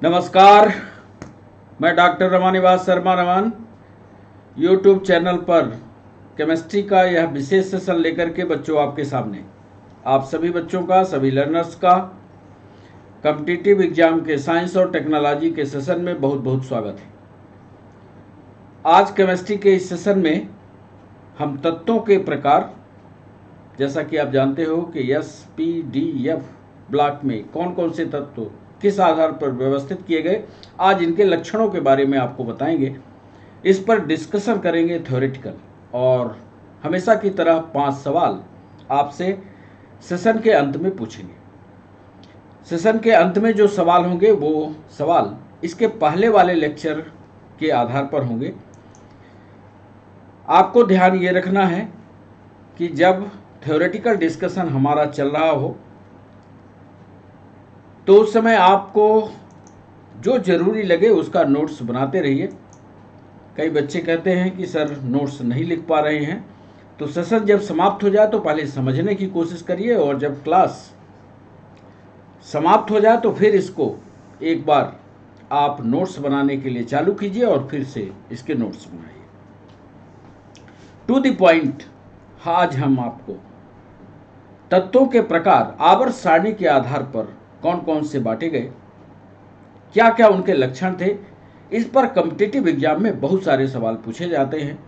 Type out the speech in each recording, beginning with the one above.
नमस्कार, मैं doctor Ramniwas Sharma Raman YouTube channel पर केमिस्ट्री का यह विशेष सेशन लेकर के बच्चों आपके सामने आप सभी बच्चों का, सभी लर्नर्स का कॉम्पिटिटिव एग्जाम के साइंस और टेक्नोलॉजी के सेशन में बहुत बहुत स्वागत है। आज केमिस्ट्री के इस सेशन में हम तत्वों के प्रकार, जैसा कि आप जानते हो कि SPDF ब्लॉक में कौन कौन से तत्व किस आधार पर व्यवस्थित किए गए, आज इनके लक्षणों के बारे में आपको बताएंगे। इस पर डिस्कशन करेंगे थ्योरेटिकल, और हमेशा की तरह 5 सवाल आपसे सेशन के अंत में पूछेंगे। सेशन के अंत में जो सवाल होंगे वो सवाल इसके पहले वाले लेक्चर के आधार पर होंगे। आपको ध्यान ये रखना है कि जब थ्योरेटिकल डिस्कशन हमारा चल रहा हो तो उस समय आपको जो ज़रूरी लगे उसका नोट्स बनाते रहिए। कई बच्चे कहते हैं कि सर नोट्स नहीं लिख पा रहे हैं, तो सेशन जब समाप्त हो जाए तो पहले समझने की कोशिश करिए, और जब क्लास समाप्त हो जाए तो फिर इसको एक बार आप नोट्स बनाने के लिए चालू कीजिए और फिर से इसके नोट्स बनाइए। टू द पॉइंट, आज हम आपको तत्वों के प्रकार आवर्त सारणी के आधार पर कौन कौन से बांटे गए, क्या क्या उनके लक्षण थे, इस पर कॉम्पिटिटिव एग्जाम में बहुत सारे सवाल पूछे जाते हैं।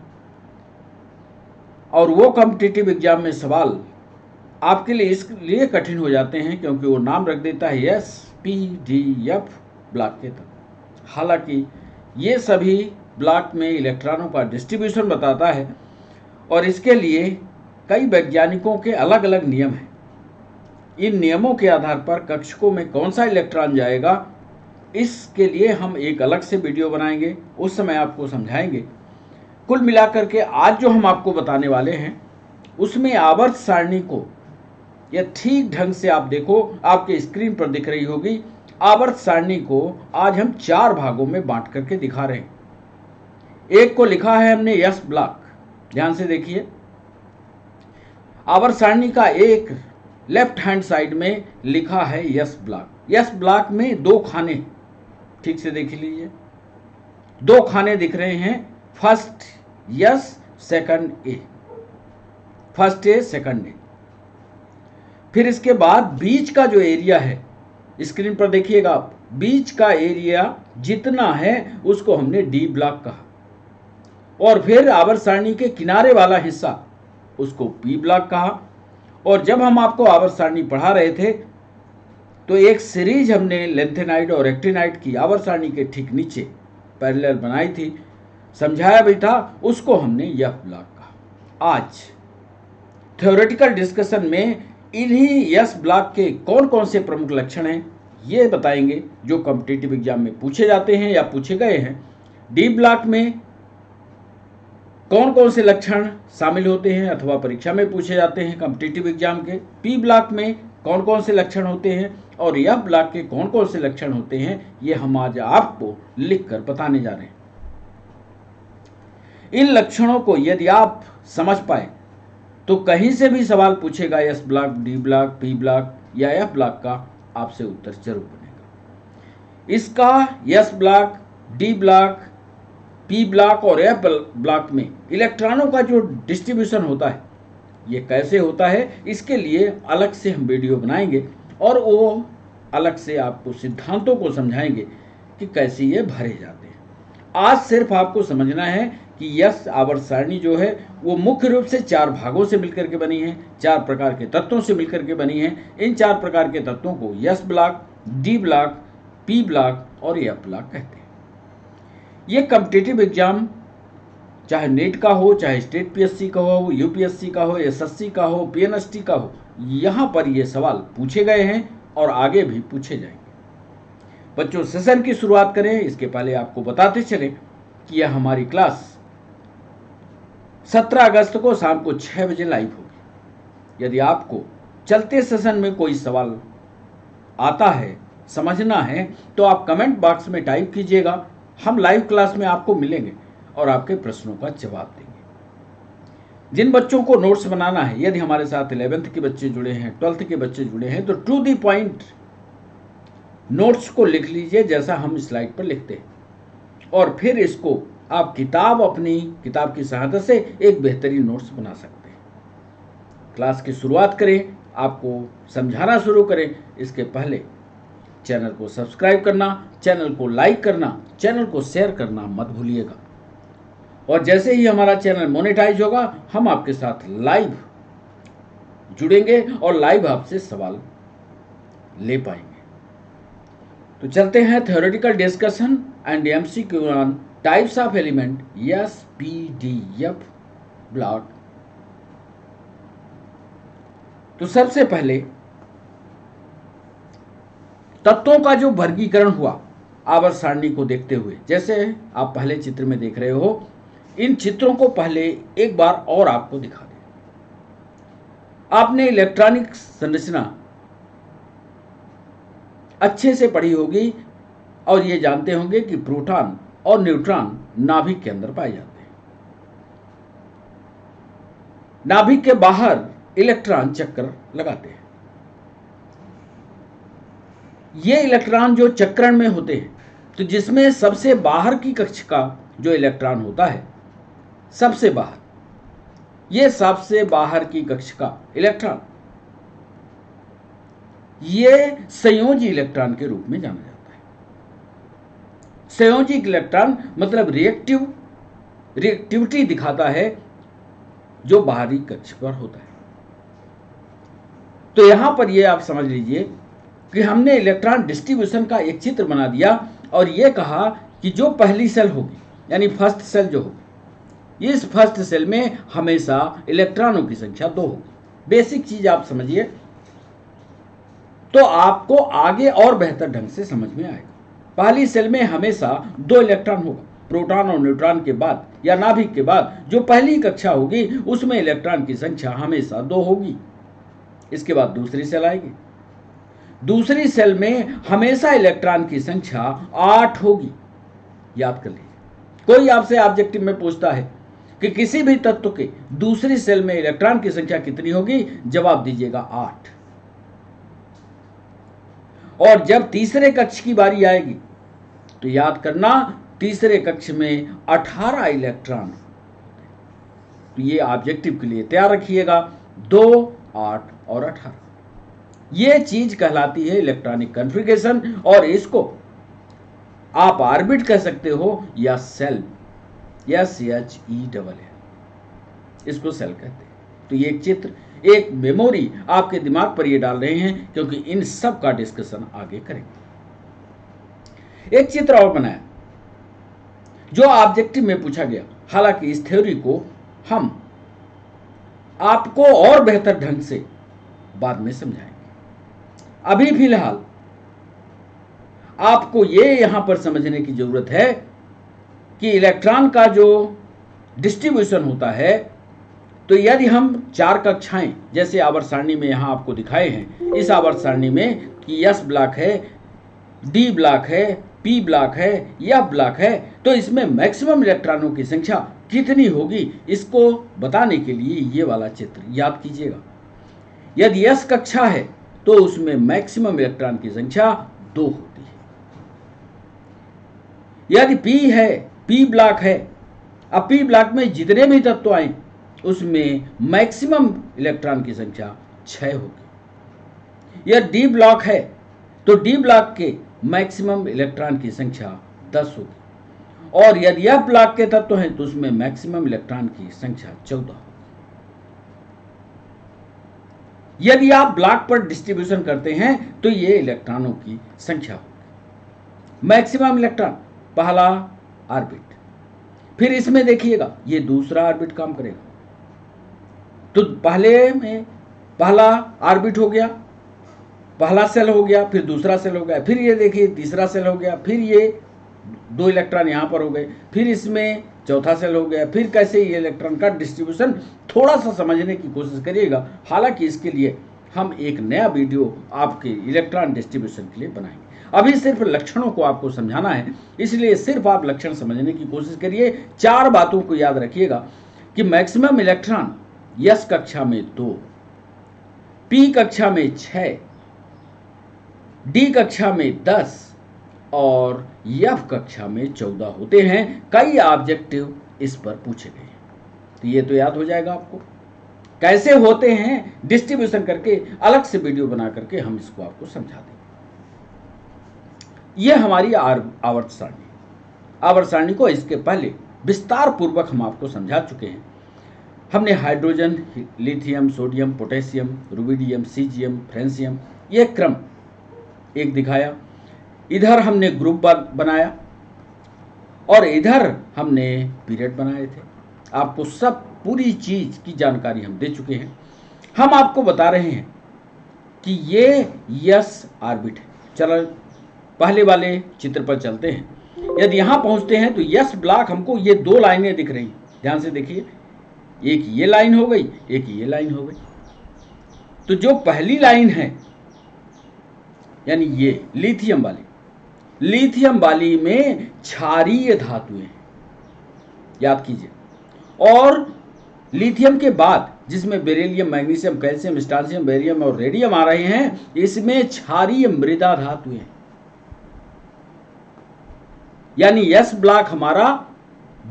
और वो कॉम्पिटिटिव एग्जाम में सवाल आपके लिए इसलिए कठिन हो जाते हैं क्योंकि वो नाम रख देता है SPDF ब्लॉक के तत्व। हालांकि ये सभी ब्लॉक में इलेक्ट्रॉनों का डिस्ट्रीब्यूशन बताता है, और इसके लिए कई वैज्ञानिकों के अलग अलग नियम हैं। इन नियमों के आधार पर कक्षकों में कौन सा इलेक्ट्रॉन जाएगा, इसके लिए हम एक अलग से वीडियो बनाएंगे, उस समय आपको समझाएंगे। कुल मिलाकर के आज जो हम आपको बताने वाले हैं उसमें आवर्त सारणी को, यह ठीक ढंग से आप देखो, आपके स्क्रीन पर दिख रही होगी। आवर्त सारणी को आज हम 4 भागों में बांट करके दिखा रहे हैं। एक को लिखा है हमने S ब्लॉक, ध्यान से देखिए। आवर्त सारणी का एक लेफ्ट हैंड साइड में लिखा है S ब्लॉक। S ब्लॉक में 2 खाने, ठीक से देख लीजिए, 2 खाने दिख रहे हैं। First S, second A, first A second A। फिर इसके बाद बीच का जो एरिया है, स्क्रीन पर देखिएगा आप, बीच का एरिया जितना है उसको हमने D ब्लॉक कहा, और फिर आवर्त सारणी के किनारे वाला हिस्सा उसको P ब्लॉक कहा। और जब हम आपको आवर्त सारणी पढ़ा रहे थे तो एक सीरीज हमने लेंथेनाइड और एक्टिनाइड की आवर्त सारणी के ठीक नीचे पैरेलल बनाई थी, समझाया भी था, उसको हमने F ब्लॉक कहा। आज थ्योरेटिकल डिस्कशन में इन्हीं S ब्लॉक के कौन कौन से प्रमुख लक्षण हैं ये बताएंगे जो कॉम्पिटिटिव एग्जाम में पूछे जाते हैं या पूछे गए हैं। D ब्लॉक में कौन कौन से लक्षण शामिल होते हैं अथवा परीक्षा में पूछे जाते हैं कॉम्पिटिटिव एग्जाम के। P ब्लॉक में कौन कौन से लक्षण होते हैं और F ब्लॉक के कौन कौन से लक्षण होते हैं, ये हम आज आपको लिखकर बताने जा रहे हैं। इन लक्षणों को यदि आप समझ पाए तो कहीं से भी सवाल पूछेगा S block, D block, P block या F ब्लॉक का, आपसे उत्तर जरूर बनेगा। इसका S block, D block, P block और F ब्लॉक में इलेक्ट्रॉनों का जो डिस्ट्रीब्यूशन होता है ये कैसे होता है, इसके लिए अलग से हम वीडियो बनाएंगे, और वो अलग से आपको सिद्धांतों को समझाएंगे कि कैसे ये भरे जाते हैं। आज सिर्फ आपको समझना है कि S आवर्त सारणी जो है वो मुख्य रूप से 4 भागों से मिलकर के बनी है, 4 प्रकार के तत्वों से मिलकर के बनी है। इन 4 प्रकार के तत्वों को S block, D block, P block और F ब्लॉक कहते हैं। ये कॉम्पिटिटिव एग्जाम चाहे नेट का हो, चाहे स्टेट PSC का हो, UPSC का हो, SSC का हो, PNST का हो, यहाँ पर ये सवाल पूछे गए हैं और आगे भी पूछे जाएंगे। बच्चों, सेशन की शुरुआत करें इसके पहले आपको बताते चले कि यह हमारी क्लास 17 अगस्त को शाम को 6 बजे लाइव होगी। यदि आपको चलते सेशन में कोई सवाल आता है, समझना है, तो आप कमेंट बॉक्स में टाइप कीजिएगा। हम लाइव क्लास में आपको मिलेंगे और आपके प्रश्नों का जवाब देंगे। जिन बच्चों को नोट्स बनाना है, यदि हमारे साथ 11th के बच्चे जुड़े हैं, 12th के बच्चे जुड़े हैं, तो टू द पॉइंट नोट्स को लिख लीजिए जैसा हम स्लाइड पर लिखते हैं, और फिर इसको आप अपनी किताब की सहायता से एक बेहतरीन नोट्स बना सकते हैं। क्लास की शुरुआत करें, आपको समझाना शुरू करें, इसके पहले चैनल को सब्सक्राइब करना, चैनल को लाइक करना, चैनल को शेयर करना मत भूलिएगा। और जैसे ही हमारा चैनल मोनेटाइज होगा, हम आपके साथ लाइव जुड़ेंगे और लाइव आपसे सवाल ले पाएंगे। तो चलते हैं theoretical discussion and MCQ on types of element SPDF block. तो सबसे पहले तत्वों का जो वर्गीकरण हुआ आवर्त सारणी को देखते हुए, जैसे आप पहले चित्र में देख रहे हो, इन चित्रों को पहले एक बार और आपको दिखा दें। आपने इलेक्ट्रॉनिक संरचना अच्छे से पढ़ी होगी और ये जानते होंगे कि प्रोटॉन और न्यूट्रॉन नाभिक के अंदर पाए जाते हैं। नाभिक के बाहर इलेक्ट्रॉन चक्कर लगाते हैं। ये इलेक्ट्रॉन जो चक्रण में होते हैं, तो जिसमें सबसे बाहर की कक्ष का जो इलेक्ट्रॉन होता है, सबसे बाहर, ये सबसे बाहर की कक्ष का इलेक्ट्रॉन, ये संयोजी इलेक्ट्रॉन के रूप में जाना जाता है। संयोजी इलेक्ट्रॉन मतलब रिएक्टिविटी दिखाता है जो बाहरी कक्ष पर होता है। तो यहां पर ये आप समझ लीजिए कि हमने इलेक्ट्रॉन डिस्ट्रीब्यूशन का एक चित्र बना दिया और ये कहा कि जो पहली सेल होगी, यानी फर्स्ट सेल जो होगी, इस फर्स्ट सेल में हमेशा इलेक्ट्रॉनों की संख्या 2 होगी। बेसिक चीज आप समझिए तो आपको आगे और बेहतर ढंग से समझ में आएगा। पहली सेल में हमेशा 2 इलेक्ट्रॉन होगा। प्रोटॉन और न्यूट्रॉन के बाद या नाभिक के बाद जो पहली कक्षा होगी उसमें इलेक्ट्रॉन की संख्या हमेशा 2 होगी। इसके बाद दूसरी सेल आएगी। दूसरी सेल में हमेशा इलेक्ट्रॉन की संख्या 8 होगी। याद कर लीजिए, कोई आपसे ऑब्जेक्टिव में पूछता है कि किसी भी तत्व के दूसरी सेल में इलेक्ट्रॉन की संख्या कितनी होगी, जवाब दीजिएगा 8। और जब तीसरे कक्ष की बारी आएगी तो याद करना, तीसरे कक्ष में 18 इलेक्ट्रॉन। तो ये ऑब्जेक्टिव के लिए तैयार रखिएगा, 2, 8 और 18। ये चीज कहलाती है इलेक्ट्रॉनिक कॉन्फ़िगरेशन, और इसको आप ऑर्बिट कह सकते हो या सेल, SHELL, इसको सेल कहते हैं। तो ये एक चित्र, एक मेमोरी आपके दिमाग पर ये डाल रहे हैं, क्योंकि इन सब का डिस्कशन आगे करेंगे। एक चित्र और बनाया जो ऑब्जेक्टिव में पूछा गया। हालांकि इस थ्योरी को हम आपको और बेहतर ढंग से बाद में समझाएंगे। अभी फिलहाल आपको ये यहां पर समझने की जरूरत है कि इलेक्ट्रॉन का जो डिस्ट्रीब्यूशन होता है, तो यदि हम 4 कक्षाएं जैसे आवर्त सारणी में यहां आपको दिखाए हैं, इस आवर्त सारणी में कि S ब्लॉक है, D ब्लॉक है, P ब्लॉक है, F ब्लॉक है, तो इसमें मैक्सिमम इलेक्ट्रॉनों की संख्या कितनी होगी, इसको बताने के लिए ये वाला चित्र याद कीजिएगा। यदि S कक्षा है तो उसमें मैक्सिमम इलेक्ट्रॉन की संख्या 2 होती है। यदि P है, P ब्लॉक है, अब P ब्लॉक में जितने भी तत्व आए उसमें मैक्सिमम इलेक्ट्रॉन की संख्या 6 होगी। यदि D ब्लॉक है तो D ब्लॉक के मैक्सिमम इलेक्ट्रॉन की संख्या 10 होगी, और यदि F ब्लॉक के तत्व हैं तो उसमें मैक्सिमम इलेक्ट्रॉन की संख्या 14 होगी। यदि आप ब्लॉक पर डिस्ट्रीब्यूशन करते हैं तो ये इलेक्ट्रॉनों की संख्या होगी। मैक्सिमम इलेक्ट्रॉन, पहला ऑर्बिट, फिर इसमें देखिएगा ये दूसरा ऑर्बिट काम करेगा। तो पहले में पहला ऑर्बिट हो गया, पहला सेल हो गया, फिर दूसरा सेल हो गया, फिर ये देखिए तीसरा सेल हो गया, फिर ये 2 इलेक्ट्रॉन यहां पर हो गए, फिर इसमें चौथा सेल हो गया। फिर कैसे ये इलेक्ट्रॉन का डिस्ट्रीब्यूशन थोड़ा सा समझने की कोशिश करिएगा। हालांकि इसके लिए हम एक नया वीडियो आपके इलेक्ट्रॉन डिस्ट्रीब्यूशन के लिए बनाएंगे। अभी सिर्फ लक्षणों को आपको समझाना है, इसलिए सिर्फ आप लक्षण समझने की कोशिश करिए। 4 बातों को याद रखिएगा कि मैक्सिमम इलेक्ट्रॉन S कक्षा में 2, P कक्षा में 6, डी कक्षा में 10 और एफ कक्षा में 14 होते हैं। कई ऑब्जेक्टिव इस पर पूछे गए हैं, तो ये तो याद हो जाएगा आपको। कैसे होते हैं डिस्ट्रीब्यूशन करके अलग से वीडियो बना करके हम इसको आपको समझा देंगे। यह हमारी आवर्त सारणी। आवर्त सारणी को इसके पहले विस्तार पूर्वक हम आपको समझा चुके हैं। हमने hydrogen, lithium, sodium, potassium, rubidium, caesium, francium, ये क्रम एक दिखाया। इधर हमने ग्रुप बनाया और इधर हमने पीरियड बनाए थे। आपको सब पूरी चीज की जानकारी हम दे चुके हैं। हम आपको बता रहे हैं कि ये यस ऑर्बिट है। चलो पहले वाले चित्र पर चलते हैं। यदि यहां पहुंचते हैं तो यस ब्लॉक हमको ये दो लाइनें दिख रही हैं, ध्यान से देखिए। एक ये लाइन हो गई, एक ये लाइन हो गई। तो जो पहली लाइन है यानी ये लिथियम वाली में क्षारीय धातुएं हैं, याद कीजिए। और लिथियम के बाद जिसमें beryllium, magnesium, calcium, strontium, barium और रेडियम आ रहे हैं, इसमें क्षारीय मृदा धातुएं हैं। यानी यस ब्लॉक हमारा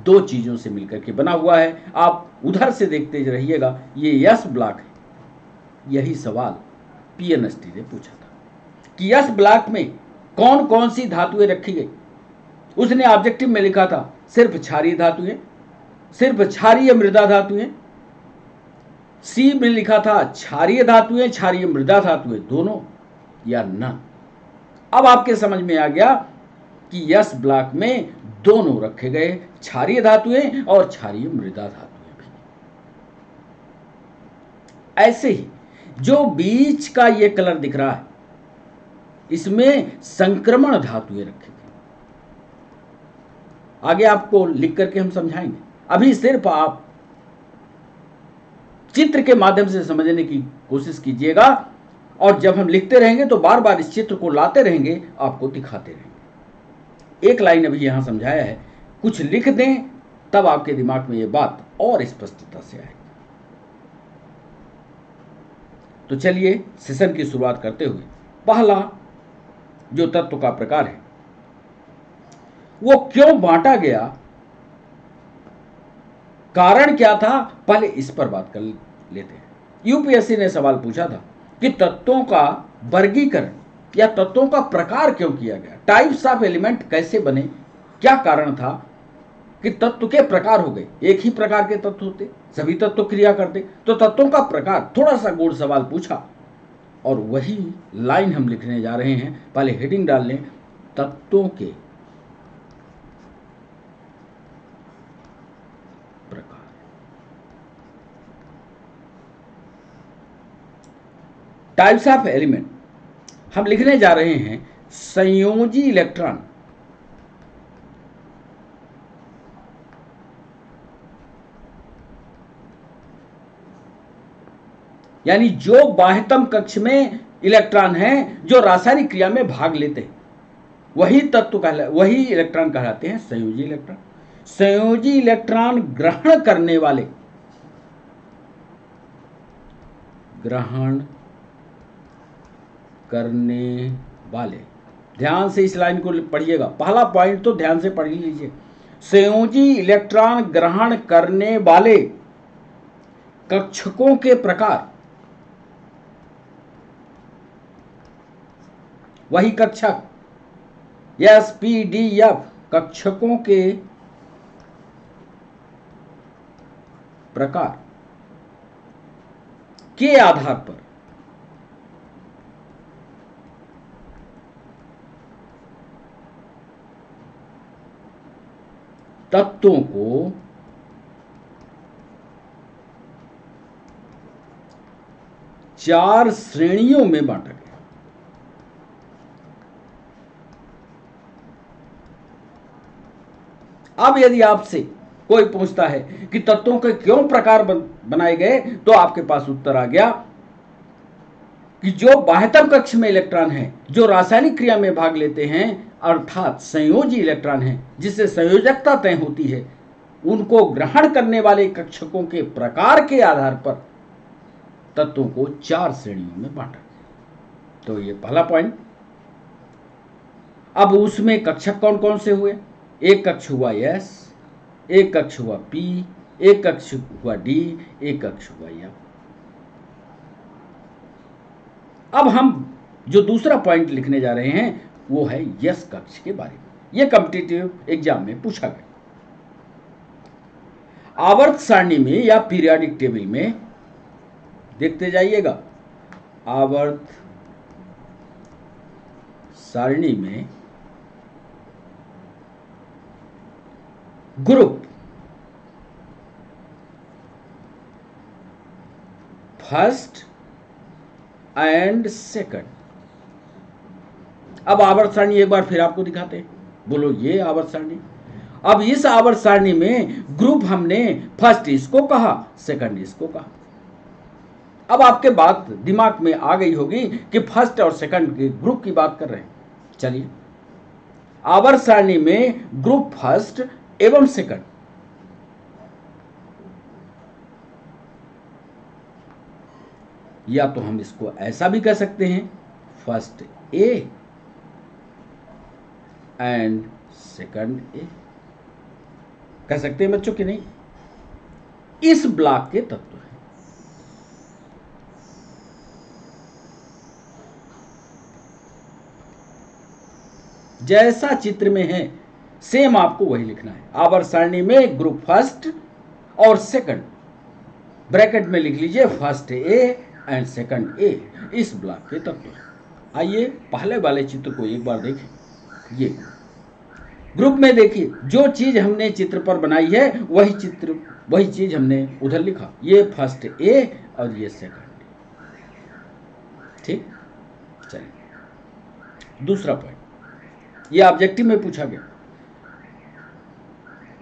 दो चीजों से मिलकर के बना हुआ है। आप उधर से देखते रहिएगा, ये यस ब्लॉक है। यही सवाल पीएनएसटी ने पूछा था कि यस ब्लॉक में कौन कौन सी धातुएं रखी गई। उसने ऑब्जेक्टिव में लिखा था सिर्फ क्षारीय धातुएं, सिर्फ क्षारीय मृदा धातुएं। सी में लिखा था क्षारीय धातुएं, क्षारीय मृदा धातुएं दोनों या न। अब आपके समझ में आ गया कि यस ब्लॉक में दोनों रखे गए, क्षारीय धातुएं और क्षारीय मृदा धातुएं भी। ऐसे ही जो बीच का ये कलर दिख रहा है, इसमें संक्रमण धातुएं रखी गई। आगे आपको लिख करके हम समझाएंगे। अभी सिर्फ आप चित्र के माध्यम से समझने की कोशिश कीजिएगा, और जब हम लिखते रहेंगे तो बार बार इस चित्र को लाते रहेंगे, आपको दिखाते रहेंगे। एक लाइन अभी यहां समझाया है, कुछ लिख दें तब आपके दिमाग में यह बात और स्पष्टता से आएगी। तो चलिए सेशन की शुरुआत करते हुए, पहला जो तत्व का प्रकार है वो क्यों बांटा गया, कारण क्या था, पहले इस पर बात कर लेते हैं। यूपीएससी ने सवाल पूछा था कि तत्वों का वर्गीकरण या तत्वों का प्रकार क्यों किया गया, टाइप्स ऑफ एलिमेंट कैसे बने, क्या कारण था कि तत्व के प्रकार हो गए। एक ही प्रकार के तत्व होते, सभी तत्व क्रिया करते, तो तत्वों का प्रकार, थोड़ा सा गूढ़ सवाल पूछा और वही लाइन हम लिखने जा रहे हैं। पहले हेडिंग डाल लें, तत्वों के प्रकार। टाइप्स ऑफ एलिमेंट हम लिखने जा रहे हैं। संयोजी इलेक्ट्रॉन यानी जो बाह्यतम कक्ष में इलेक्ट्रॉन हैं जो रासायनिक क्रिया में भाग लेते हैं, वही तत्व वही इलेक्ट्रॉन कहलाते हैं संयोजी इलेक्ट्रॉन। संयोजी इलेक्ट्रॉन ग्रहण करने वाले, ध्यान से इस लाइन को पढ़िएगा, पहला पॉइंट तो ध्यान से पढ़ लीजिए। संयोजी इलेक्ट्रॉन ग्रहण करने वाले कक्षकों के प्रकार, वही कक्षक एसपीडीएफ कक्षकों के प्रकार के आधार पर तत्वों को चार श्रेणियों में बांटा गया। अब यदि आपसे कोई पूछता है कि तत्वों के क्यों प्रकार बनाए गए, तो आपके पास उत्तर आ गया कि जो बाह्यतम कक्ष में इलेक्ट्रॉन हैं जो रासायनिक क्रिया में भाग लेते हैं, अर्थात संयोजी इलेक्ट्रॉन हैं जिससे संयोजकता तय होती है, उनको ग्रहण करने वाले कक्षकों के प्रकार के आधार पर तत्वों को चार श्रेणियों में बांटा। तो ये पहला पॉइंट अब उसमें कक्षक कौन कौन से हुए? एक कक्ष हुआ S, एक कक्ष हुआ P, एक कक्ष हुआ D, एक कक्ष हुआ F। अब हम जो दूसरा पॉइंट लिखने जा रहे हैं वो है यस कक्ष के बारे में। यह कॉम्पिटिटिव एग्जाम में पूछा गया। आवर्त सारणी में या पीरियोडिक टेबल में देखते जाइएगा, आवर्त सारणी में ग्रुप फर्स्ट एंड सेकंड। अब आवर्त सारणी एक बार फिर आपको दिखाते हैं। बोलो ये आवर्त सारणी। अब इस आवर्त सारणी में ग्रुप हमने फर्स्ट इसको कहा, सेकंड इसको कहा। अब आपके बात दिमाग में आ गई होगी कि फर्स्ट और सेकंड के ग्रुप की बात कर रहे हैं। चलिए, आवर्त सारणी में ग्रुप फर्स्ट एवं सेकंड, या तो हम इसको ऐसा भी कह सकते हैं, फर्स्ट ए एंड सेकंड ए, कह सकते हैं बच्चों कि नहीं? इस ब्लॉक के तत्व हैं। जैसा चित्र में है सेम आपको वही लिखना है। आवर्त सारणी में ग्रुप फर्स्ट और सेकंड, ब्रैकेट में लिख लीजिए फर्स्ट ए एंड सेकंड ए, इस ब्लॉक के तत्व हैं। आइए पहले वाले चित्र को एक बार देखें। ये ग्रुप में देखिए, जो चीज हमने चित्र पर बनाई है वही चीज हमने उधर लिखा। ये फर्स्ट ए और ये सेकंड। ठीक, चलिए दूसरा पॉइंट, ये ऑब्जेक्टिव में पूछा गया।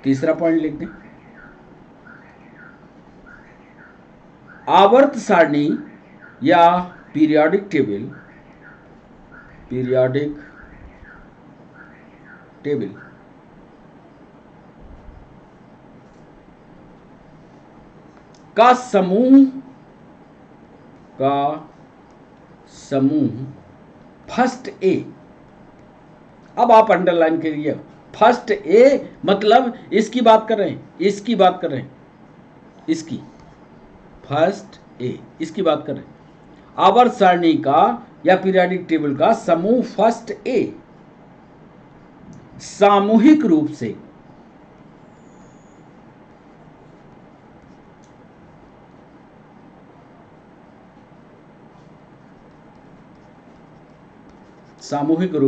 तीसरा पॉइंट लिख दें, आवर्त सारणी या पीरियोडिक टेबल का समूह फर्स्ट ए। अब आप अंडरलाइन करिए, फर्स्ट ए मतलब इसकी बात कर रहे हैं, इसकी फर्स्ट ए, इसकी बात कर रहे हैं। आवर्त सारणी का या पीरियोडिक टेबल का समूह फर्स्ट ए सामूहिक रूप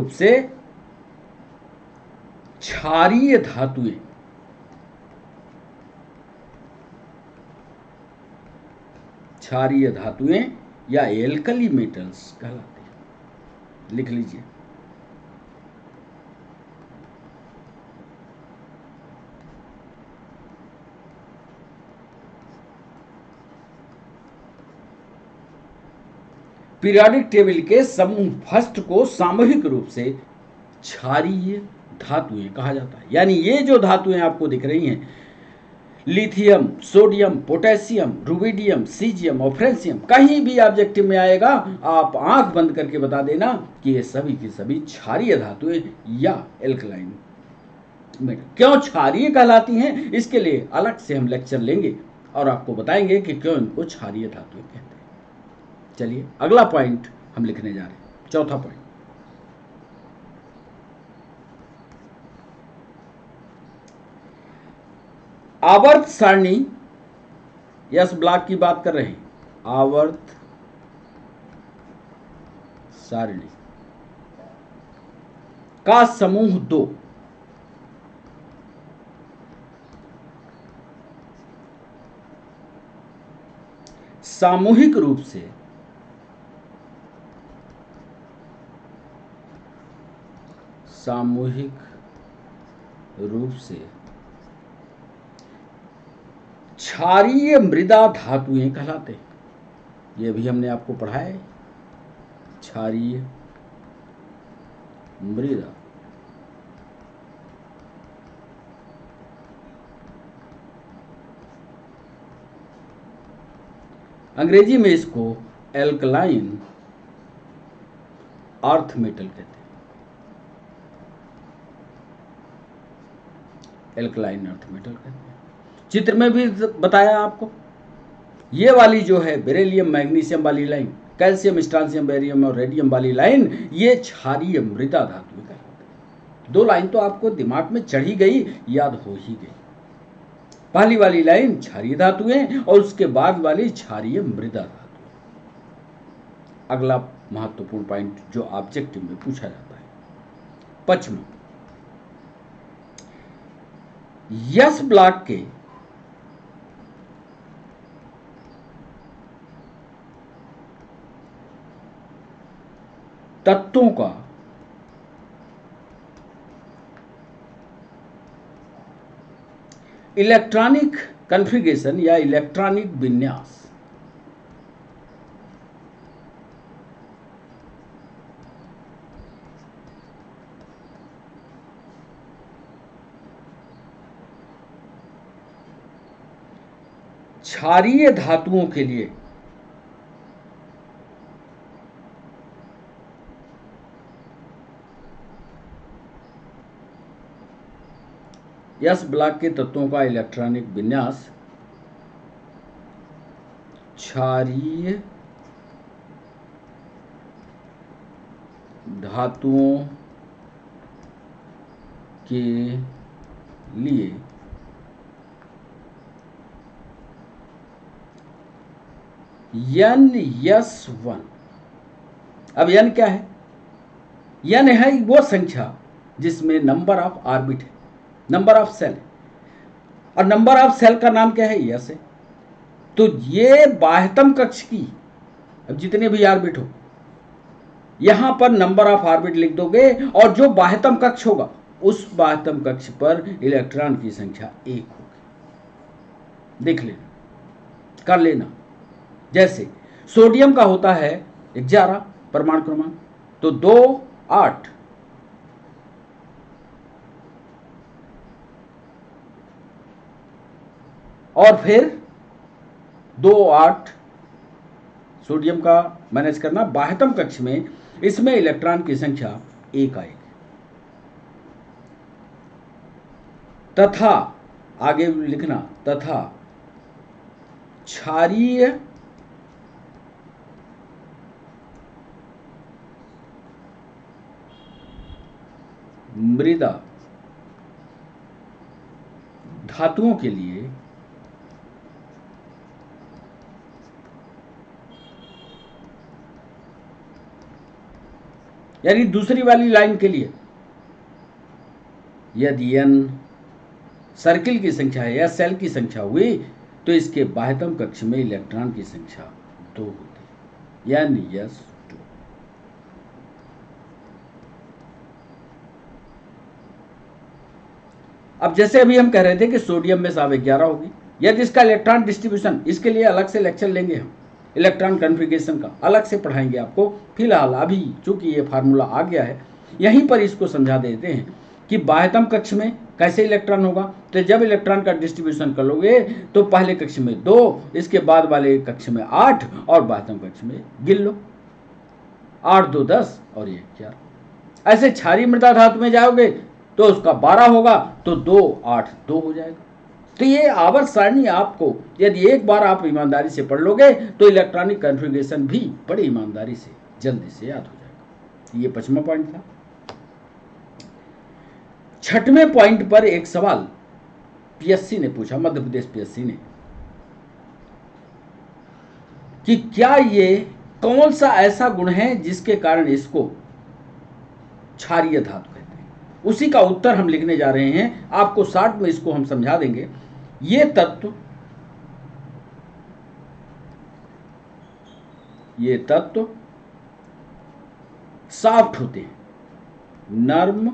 से क्षारीय धातुएं या एल्कली मेटल्स कहलाते हैं। लिख लीजिए, पीरियोडिक टेबल के समूह फर्स्ट को सामूहिक रूप से क्षारीय धातुएं कहा जाता है। यानी ये जो धातुएं आपको दिख रही हैं, lithium, sodium, potassium, rubidium, caesium और फ्रेंसियम, कहीं भी ऑब्जेक्टिव में आएगा आप आंख बंद करके बता देना कि ये सभी की सभी क्षारीय धातुएं या एल्कलाइन मेटल। क्यों क्षारीय कहलाती हैं, इसके लिए अलग से हम लेक्चर लेंगे और आपको बताएंगे कि क्यों इनको क्षारीय धातुएं कहते हैं। चलिए अगला पॉइंट हम लिखने जा रहे हैं, चौथा पॉइंट। आवर्त सारणी, यस ब्लॉक की बात कर रहे हैं, आवर्त सारणी का समूह 2 सामूहिक रूप से क्षारीय मृदा धातुएं कहलाते हैं। ये भी हमने आपको पढ़ाया है, क्षारीय मृदा। अंग्रेजी में इसको एल्कलाइन अर्थ मेटल कहते हैं। एल्कलाइन अर्थ मेटल कहते हैं। चित्र में भी बताया आपको, ये वाली जो है बेरिलियम मैग्नीशियम वाली लाइन, कैल्शियम स्ट्रांसियम बेरियम और रेडियम वाली लाइन, ये क्षारीय मृदा धातु का। दो लाइन तो आपको दिमाग में चढ़ी गई, याद हो ही गई। पहली वाली लाइन क्षारीय धातुएं और उसके बाद वाली क्षारीय मृदा धातु। अगला महत्वपूर्ण पॉइंट जो ऑब्जेक्टिव में पूछा जाता है, पचमा, यस ब्लॉक के तत्वों का इलेक्ट्रॉनिक कॉन्फ़िगरेशन या इलेक्ट्रॉनिक विन्यास क्षारीय धातुओं के लिए यस ब्लॉक के तत्वों का इलेक्ट्रॉनिक विन्यास क्षारीय धातुओं के लिए N(S1). अब N क्या है? N है वो संख्या जिसमें नंबर ऑफ ऑर्बिट है, नंबर ऑफ सेल है, और नंबर ऑफ सेल का नाम क्या है? S है। तो ये बाह्यतम कक्ष की, अब जितने भी ऑर्बिट हो, यहां पर नंबर ऑफ ऑर्बिट लिख दोगे और जो बाह्यतम कक्ष होगा उस बाह्यतम कक्ष पर इलेक्ट्रॉन की संख्या 1 होगी। देख लेना, कर लेना। जैसे सोडियम का होता है 11 परमाणु क्रमांक, तो 2 8, और फिर 2 8 सोडियम का मैनेज करना बाह्यतम कक्ष में, इसमें इलेक्ट्रॉन की संख्या 1 आएगी। तथा आगे लिखना, तथा क्षारीय मृदा धातुओं के लिए यानी दूसरी वाली लाइन के लिए यदि N सर्किल की संख्या है या सेल की संख्या हुई तो इसके बाह्यतम कक्ष में इलेक्ट्रॉन की संख्या 2 होती है, N(S)2। अब जैसे अभी हम कह रहे थे कि सोडियम में 11 होगी, यदि इसका इलेक्ट्रॉन डिस्ट्रीब्यूशन, इसके लिए अलग से लेक्चर लेंगे हम, इलेक्ट्रॉन कॉन्फ़िगरेशन का अलग से पढ़ाएंगे आपको। फिलहाल अभी चूंकि ये फार्मूला आ गया है, यहीं पर इसको समझा देते हैं कि बाह्यतम कक्ष में कैसे इलेक्ट्रॉन होगा। तो जब इलेक्ट्रॉन का डिस्ट्रीब्यूशन कर लोगे तो पहले कक्ष में 2, इसके बाद वाले कक्ष में 8 और बाह्यतम कक्ष में गिन लो, 8 2 10 और 1 4। ऐसे क्षारीय मृदा धातु में जाओगे तो उसका 12 होगा, तो 2 8 2 हो जाएगा। तो ये आवर्त सारणी आपको यदि एक बार आप ईमानदारी से पढ़ लोगे तो इलेक्ट्रॉनिक कॉन्फ़िगरेशन भी बड़ी ईमानदारी से जल्दी से याद हो जाएगा। ये 5वां पॉइंट था। 6वें पॉइंट पर एक सवाल पीएससी ने पूछा, मध्य प्रदेश पीएससी ने, कि क्या ये कौन सा ऐसा गुण है जिसके कारण इसको क्षारीय धातु कहते हैं। उसी का उत्तर हम लिखने जा रहे हैं, आपको शॉर्ट में इसको हम समझा देंगे। ये तत्व सॉफ्ट होते हैं, नर्म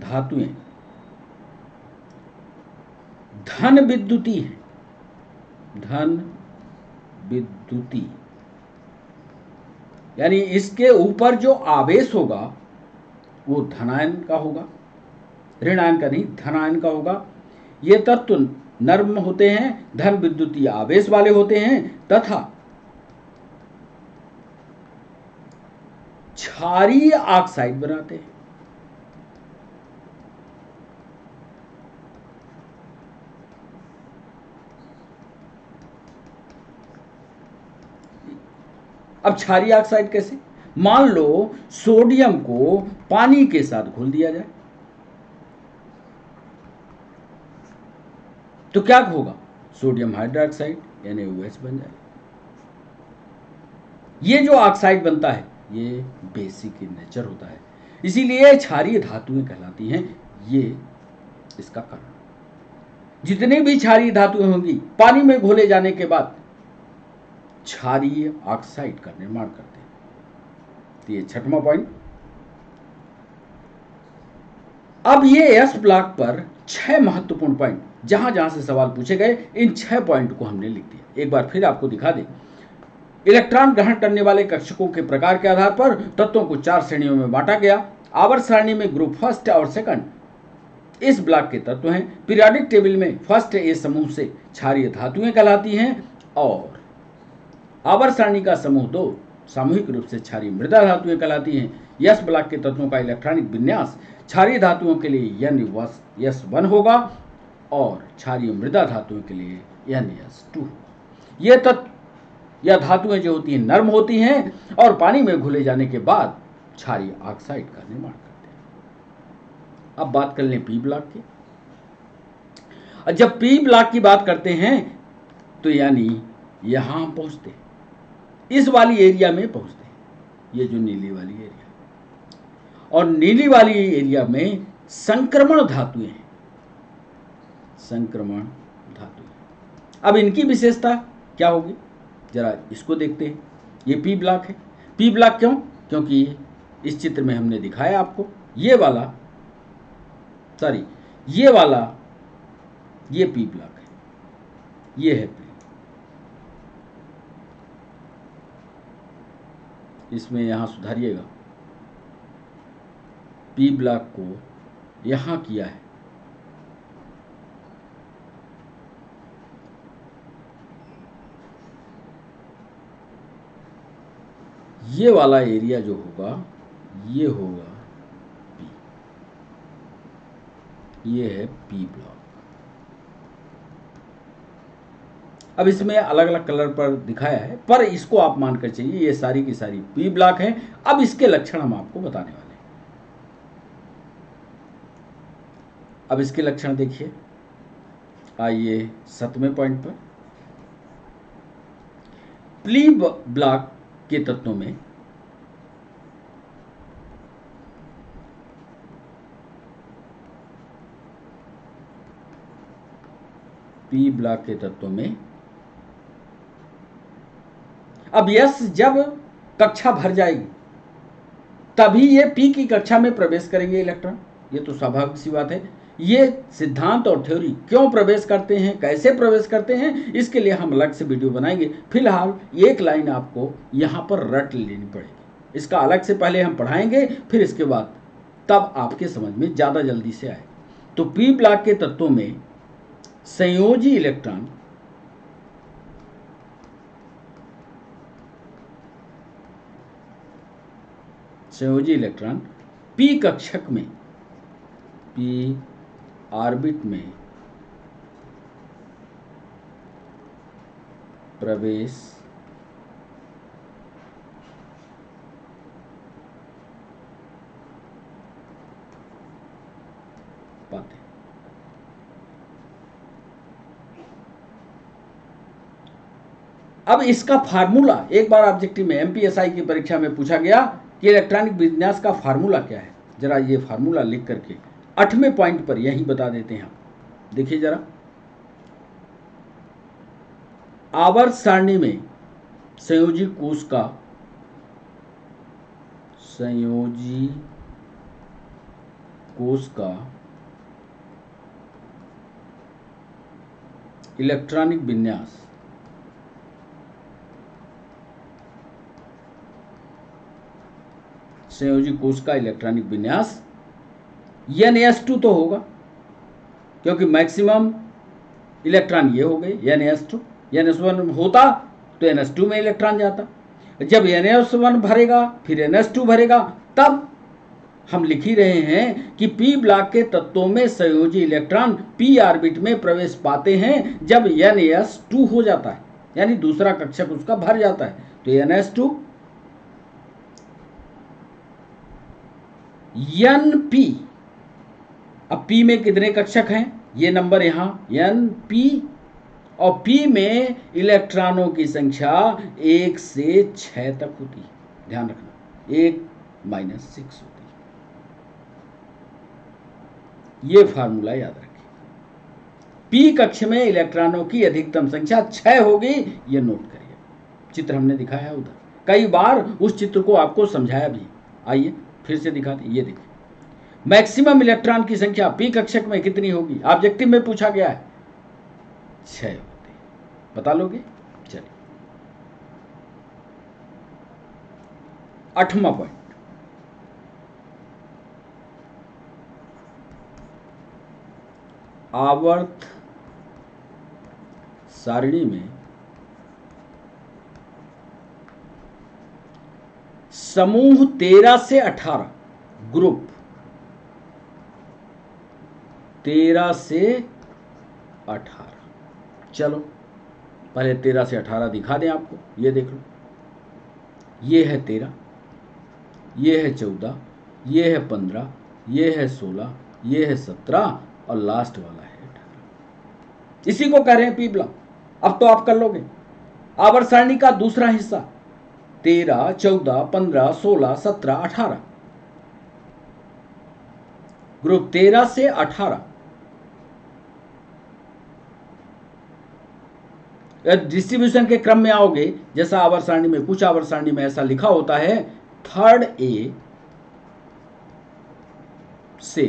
धातुएं, धन विद्युती है, धन विद्युती, यानी इसके ऊपर जो आवेश होगा वो धनायन का होगा, ऋणायन का नहीं, धनायन का होगा। ये तत्व नर्म होते हैं, धन विद्युतीय आवेश वाले होते हैं, तथा क्षारीय ऑक्साइड बनाते हैं। अब क्षारीय ऑक्साइड कैसे? मान लो सोडियम को पानी के साथ घोल दिया जाए तो क्या होगा? सोडियम हाइड्रोक्साइड NaOH बन जाएगा। ये जो ऑक्साइड बनता है ये बेसिक इन नेचर होता है, इसीलिए क्षारीय धातुएं कहलाती हैं। ये इसका कारण। जितनी भी क्षारीय धातुएं होंगी पानी में घोले जाने के बाद क्षारीय ऑक्साइड का निर्माण करते हैं। तो ये छठवां पॉइंट। अब ये एस ब्लॉक पर 6 महत्वपूर्ण पॉइंट जहां जहां से सवाल पूछे गए, इन 6 पॉइंट को हमने लिख दिया। एक बार फिर आपको दिखा दें। इलेक्ट्रॉन ग्रहण करने वाले कक्षकों के प्रकार के आधार पर तत्वों को 4 श्रेणियों में बांटा गया। आवर्त सारणी में ग्रुप फर्स्ट और सेकंड इस ब्लॉक के तत्व हैं। पीरियोडिक टेबल में फर्स्ट ए समूह से क्षारीय धातुएं कहलाती हैं और आवर्त सारणी का समूह 2 सामूहिक रूप से क्षारीय मृदा धातुएं कहलाती हैं। यस ब्लॉक के तत्वों का इलेक्ट्रॉनिक विन्यास क्षारीय धातुओं के लिए NS1 होगा और क्षारीय मृदा धातुओं के लिए NS2। ये तत्व या धातुएं जो होती हैं नर्म होती हैं और पानी में घुले जाने के बाद क्षारीय ऑक्साइड का निर्माण करते हैं। अब बात कर लें पी ब्लॉक की। जब पी ब्लॉक की बात करते हैं तो यानी यहां पहुंचते हैं, इस वाली एरिया में पहुंचते हैं, ये जो नीली वाली एरिया, और नीली वाली एरिया में संक्रमण धातुएं हैं। संक्रमण धातुएं। अब इनकी विशेषता क्या होगी जरा इसको देखते हैं। ये पी ब्लॉक है। पी ब्लॉक क्यों? क्योंकि इस चित्र में हमने दिखाया आपको ये वाला ये पी ब्लॉक है, ये है पी। इसमें यहां सुधारिएगा, पी ब्लॉक को यहां किया है। ये वाला एरिया जो होगा ये होगा पी, ये है पी ब्लॉक। अब इसमें अलग अलग कलर पर दिखाया है, पर इसको आप मानकर चलिए ये सारी की सारी पी ब्लॉक है। अब इसके लक्षण हम आपको बताने वाले हैं। अब इसके लक्षण देखिए। आइए 7वें पॉइंट पर। पी ब्लॉक के तत्वों में पी ब्लॉक के तत्वों में अब यस जब कक्षा भर जाएगी तभी ये पी की कक्षा में प्रवेश करेंगे इलेक्ट्रॉन। ये तो स्वाभाविक सी बात है। ये सिद्धांत और थ्योरी क्यों प्रवेश करते हैं, कैसे प्रवेश करते हैं, इसके लिए हम अलग से वीडियो बनाएंगे। फिलहाल एक लाइन आपको यहां पर रट लेनी पड़ेगी। इसका अलग से पहले हम पढ़ाएंगे, फिर इसके बाद तब आपके समझ में ज़्यादा जल्दी से आए। तो पी ब्लॉक के तत्वों में संयोजी इलेक्ट्रॉन पी कक्षक में, पी ऑर्बिट में प्रवेश पाते। अब इसका फार्मूला एक बार ऑब्जेक्टिव में MPSI की परीक्षा में पूछा गया कि इलेक्ट्रॉनिक विन्यास का फार्मूला क्या है। जरा ये फार्मूला लिख करके 8वें पॉइंट पर यही बता देते हैं। देखिए जरा, आवर्त सारणी में संयोजी कोश का इलेक्ट्रॉनिक विन्यास संयोजी कोश का इलेक्ट्रॉनिक विन्यास NS2 तो होगा, क्योंकि मैक्सिमम इलेक्ट्रॉन ये हो गए NS2। NS1 होता तो NS2 में इलेक्ट्रॉन जाता। जब NS1 भरेगा फिर NS2 भरेगा, तब हम लिख ही रहे हैं कि p ब्लॉक के तत्वों में संयोजी इलेक्ट्रॉन p ऑर्बिट में प्रवेश पाते हैं जब NS2 हो जाता है, यानी दूसरा कक्षक उसका भर जाता है। तो NS2 Np, अब p में कितने कक्षक हैं, ये नंबर यहां Np, और p में इलेक्ट्रॉनों की संख्या 1 से 6 तक होती है, ध्यान रखना 1 - 6 होती है। ये फार्मूला याद रखिए। p कक्ष में इलेक्ट्रॉनों की अधिकतम संख्या 6 होगी, ये नोट करिए। चित्र हमने दिखाया है उधर, कई बार उस चित्र को आपको समझाया भी। आइए फिर से दिखाते, ये देखिए मैक्सिमम इलेक्ट्रॉन की संख्या p कक्षक में कितनी होगी, ऑब्जेक्टिव में पूछा गया है, 6 होती है, बता लोगे। चलिए 8वां पॉइंट, आवर्त सारणी में समूह 13 से 18, ग्रुप 13 से 18, चलो पहले 13 से 18 दिखा दें आपको, ये देख लो, ये है 13, ये है 14, ये है 15, ये है 16, ये है 17 और लास्ट वाला है 18। इसी को कह रहे हैं p ब्लॉक। अब तो आप कर लोगे। आवर्त सारणी का दूसरा हिस्सा 13, 14, 15, 16, 17, 18, ग्रुप 13 से 18। डिस्ट्रीब्यूशन के क्रम में आओगे, जैसा आवर्त सारणी में, कुछ आवर्त सारणी में ऐसा लिखा होता है 3rd A से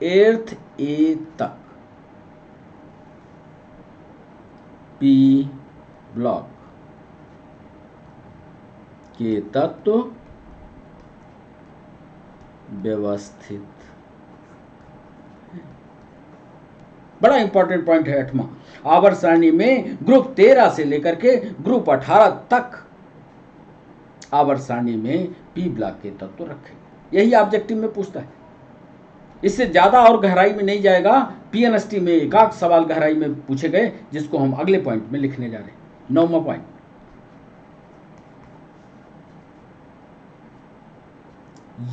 8th A तक p ब्लॉक के तत्व व्यवस्थित। बड़ा इंपॉर्टेंट पॉइंट है 8वां। आवर्त सारणी में ग्रुप 13 से लेकर के ग्रुप 18 तक आवर्त सारणी में p ब्लॉक के तत्व रखेंगे, यही ऑब्जेक्टिव में पूछता है। इससे ज्यादा और गहराई में नहीं जाएगा। PNST में एक आध सवाल गहराई में पूछे गए, जिसको हम अगले पॉइंट में लिखने जा रहे हैं। 9वां पॉइंट,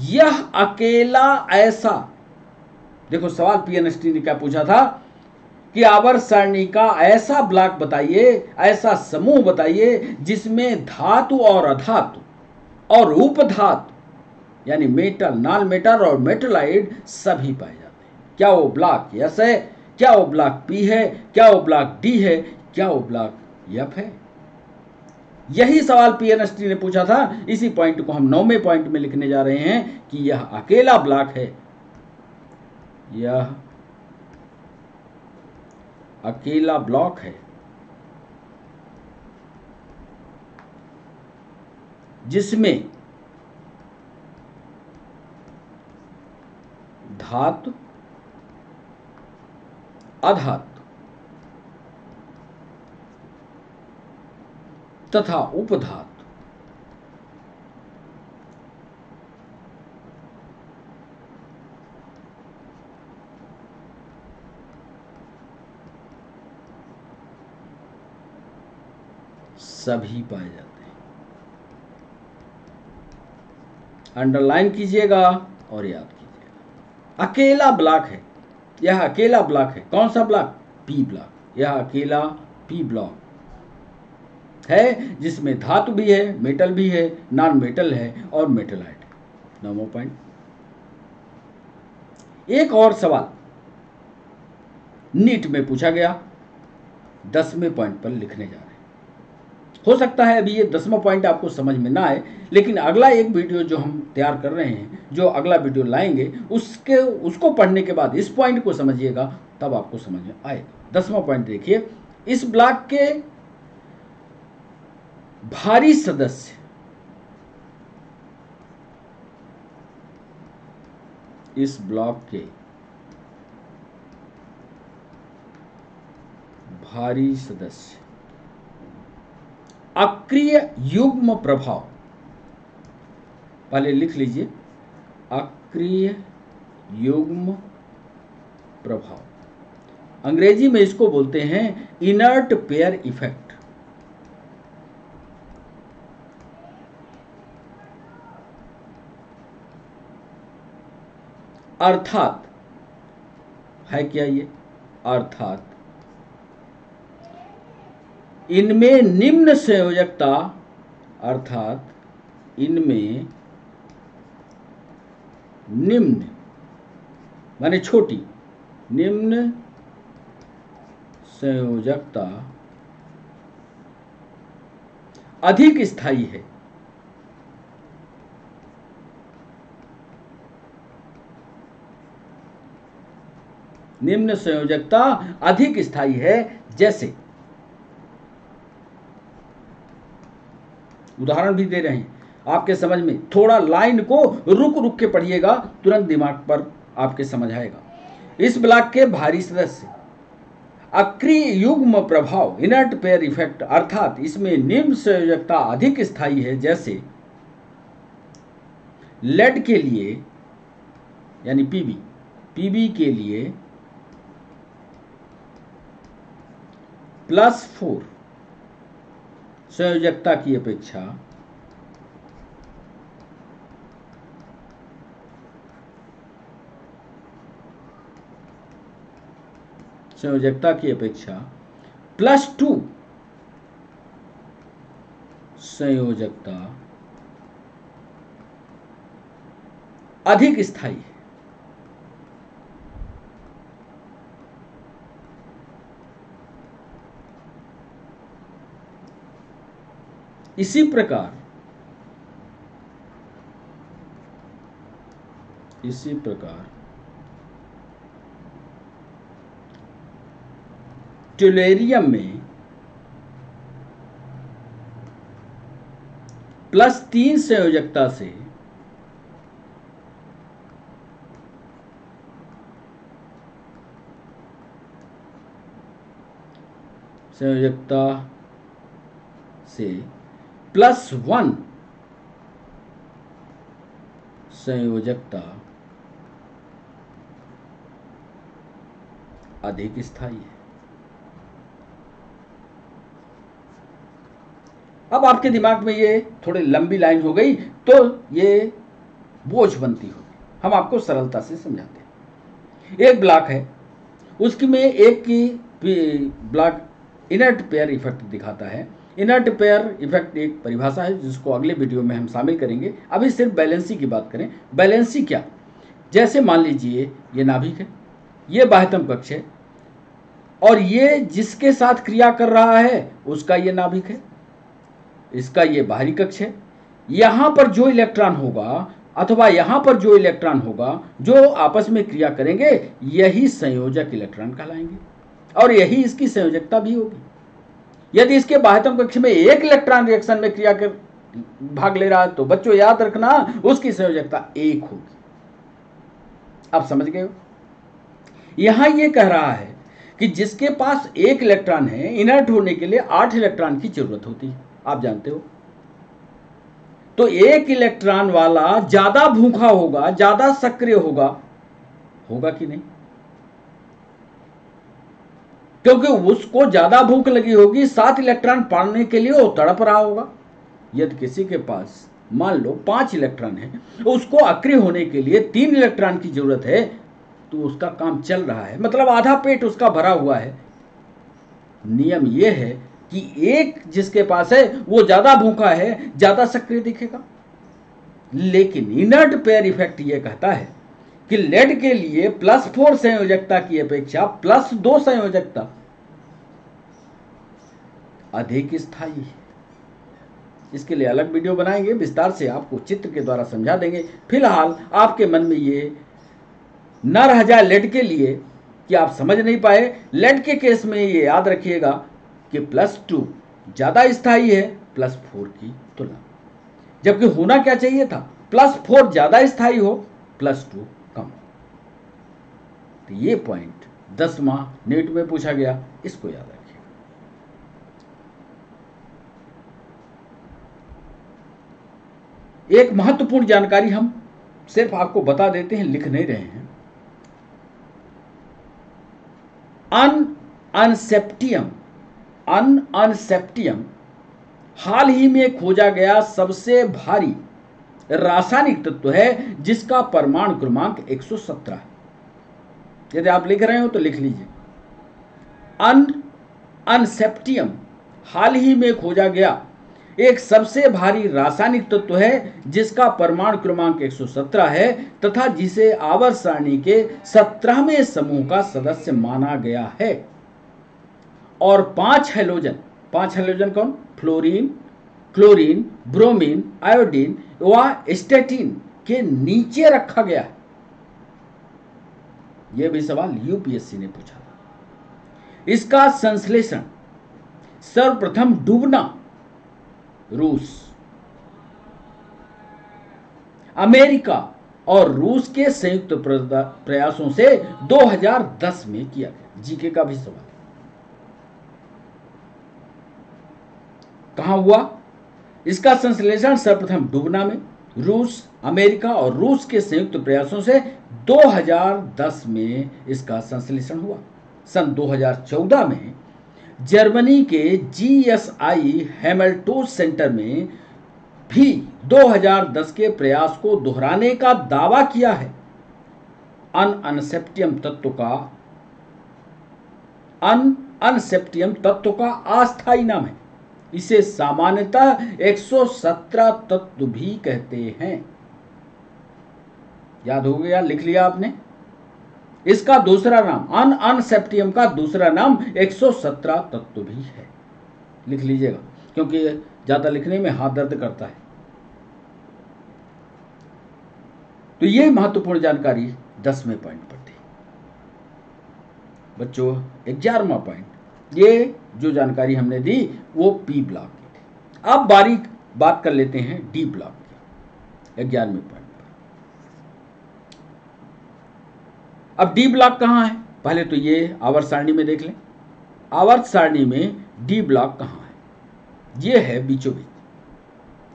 यह अकेला ऐसा, देखो सवाल PNST ने क्या पूछा था कि आवर्त सारणी का ऐसा ब्लॉक बताइए, ऐसा समूह बताइए जिसमें धातु और अधातु और उपधातु यानी मेटल, नॉन मेटल और मेटलाइड सभी पाए जाते हैं। क्या वो ब्लॉक यस है, क्या वो ब्लॉक P है, क्या वो ब्लॉक D है, क्या वो ब्लॉक F है। यही सवाल PNST ने पूछा था। इसी पॉइंट को हम 9वें पॉइंट में लिखने जा रहे हैं कि यह अकेला ब्लॉक है, यह अकेला ब्लॉक है जिसमें धातु, अधातु तथा उपधातु सभी पाए जाते हैं। अंडरलाइन कीजिएगा और याद कीजिएगा। अकेला ब्लॉक है, यह अकेला ब्लॉक है। कौन सा ब्लॉक? P block. यह अकेला P ब्लॉक है जिसमें धातु भी है, मेटल भी है, नॉन मेटल है और मेटलाइट है। 9वां पॉइंट। एक और सवाल नीट में पूछा गया, 10वें पॉइंट पर लिखने जा रहे हैं। हो सकता है अभी ये 10वां पॉइंट आपको समझ में ना आए, लेकिन अगला एक वीडियो जो हम तैयार कर रहे हैं, जो अगला वीडियो लाएंगे, उसको पढ़ने के बाद इस पॉइंट को समझिएगा, तब आपको समझ में आएगा। 10वां पॉइंट देखिए, इस ब्लॉक के भारी सदस्य इस ब्लॉक के भारी सदस्य। अक्रिय युग्म प्रभाव, पहले लिख लीजिए, अक्रिय युग्म प्रभाव, अंग्रेजी में इसको बोलते हैं इनर्ट पेयर इफेक्ट। अर्थात है क्या ये, अर्थात इनमें निम्न संयोजकता, अर्थात इनमें निम्न माने छोटी, निम्न संयोजकता अधिक स्थायी है। निम्न संयोजकता अधिक स्थायी है, जैसे उदाहरण भी दे रहे हैं आपके समझ में, थोड़ा लाइन को रुक रुक के पढ़िएगा, तुरंत दिमाग पर आपके समझ आएगा। इस ब्लॉक के भारी सदस्य, अक्रिय युग्म प्रभाव, इनर्ट पेयर इफेक्ट, अर्थात इसमें निम्न संयोजकता अधिक स्थायी है, जैसे लेड के लिए यानी पीबी के लिए +4 संयोजकता की अपेक्षा +2 संयोजकता अधिक स्थायी है। इसी प्रकार ट्यूलेरियम में +3 संयोजकता से +1 संयोजकता अधिक स्थायी है। अब आपके दिमाग में ये थोड़ी लंबी लाइन हो गई तो ये बोझ बनती होगी, हम आपको सरलता से समझाते हैं। एक ब्लॉक है, उसकी में एक की ब्लॉक इनर्ट पेयर इफेक्ट दिखाता है। इनर्ट पेयर इफेक्ट एक परिभाषा है जिसको अगले वीडियो में हम शामिल करेंगे। अभी सिर्फ बैलेंसी की बात करें। बैलेंसी क्या, जैसे मान लीजिए ये नाभिक है, ये बाह्यतम कक्ष है, और ये जिसके साथ क्रिया कर रहा है उसका ये नाभिक है, इसका ये बाहरी कक्ष है। यहां पर जो इलेक्ट्रॉन होगा अथवा यहां पर जो इलेक्ट्रॉन होगा जो आपस में क्रिया करेंगे, यही संयोजक इलेक्ट्रॉन कहलाएंगे और यही इसकी संयोजकता भी होगी। यदि इसके बाह्यतम कक्ष में एक इलेक्ट्रॉन रिएक्शन में क्रिया कर भाग ले रहा है तो बच्चों याद रखना उसकी संयोजकता 1 होगी। आप समझ गए हो? यहां यह कह रहा है कि जिसके पास 1 इलेक्ट्रॉन है, इनर्ट होने के लिए 8 इलेक्ट्रॉन की जरूरत होती है, आप जानते हो। तो 1 इलेक्ट्रॉन वाला ज्यादा भूखा होगा, ज्यादा सक्रिय होगा कि नहीं? क्योंकि उसको ज्यादा भूख लगी होगी, 7 इलेक्ट्रॉन पाने के लिए वो तड़प रहा होगा। यदि किसी के पास मान लो 5 इलेक्ट्रॉन है, उसको अक्रिय होने के लिए 3 इलेक्ट्रॉन की जरूरत है, तो उसका काम चल रहा है, मतलब आधा पेट उसका भरा हुआ है। नियम यह है कि एक जिसके पास है वो ज्यादा भूखा है, ज्यादा सक्रिय दिखेगा। लेकिन इनर्ट पेयर इफेक्ट यह कहता है कि लेड के लिए +4 संयोजकता की अपेक्षा +2 संयोजकता अधिक स्थायी है। इसके लिए अलग वीडियो बनाएंगे, विस्तार से आपको चित्र के द्वारा समझा देंगे। फिलहाल आपके मन में ये न रह जाए लेड के लिए कि आप समझ नहीं पाए। लेड के केस में ये याद रखिएगा कि +2 ज्यादा स्थायी है +4 की तुलना, जबकि होना क्या चाहिए था, +4 ज्यादा स्थायी हो, +2 कम। तो ये पॉइंट 10वां नीट में पूछा गया, इसको याद रखिए। एक महत्वपूर्ण जानकारी हम सिर्फ आपको बता देते हैं, लिख नहीं रहे हैं। अनसेप्टियम हाल ही में खोजा गया सबसे भारी रासायनिक तत्व है जिसका परमाणु क्रमांक 117 है। यदि आप लिख रहे हो तो लिख लीजिए। अनसेप्टियम हाल ही में खोजा गया एक सबसे भारी रासायनिक तत्व है जिसका परमाणु क्रमांक 117 है तथा जिसे आवर्त सारणी के 17वें समूह का सदस्य माना गया है। और 5 हैलोजन कौन? फ्लोरीन, क्लोरीन, ब्रोमीन, आयोडीन व स्टेटिन के नीचे रखा गया है। यह भी सवाल यूपीएससी ने पूछा था। इसका संश्लेषण सर्वप्रथम डुबना, रूस, अमेरिका और रूस के संयुक्त प्रयासों से 2010 में किया गया। जीके का भी सवाल। कहां हुआ? इसका संश्लेषण सर्वप्रथम डुबना में, रूस, अमेरिका और रूस के संयुक्त प्रयासों से 2010 में इसका संश्लेषण हुआ। सन 2014 में जर्मनी के जीएसआई हैमल्टोस सेंटर में भी 2010 के प्रयास को दोहराने का दावा किया है। अनसेप्टियम तत्व का अस्थायी नाम है। इसे सामान्यतः 117 तत्व भी कहते हैं। याद हो गया? लिख लिया आपने? इसका दूसरा नाम अनसेप्टियम का दूसरा नाम 117 तत्व भी है। लिख लीजिएगा, क्योंकि ज्यादा लिखने में हाथ दर्द करता है। तो ये महत्वपूर्ण जानकारी 10वें पॉइंट पर थी। बच्चों 11वां पॉइंट, ये जो जानकारी हमने दी वो पी ब्लॉक की थी। अब बारीक बात कर लेते हैं डी ब्लॉक की 11वें पॉइंट पर। अब डी ब्लॉक कहां है? पहले तो ये आवर्त सारणी में देख लें। आवर्त सारणी में डी ब्लॉक कहां है? ये है बीचों बीच।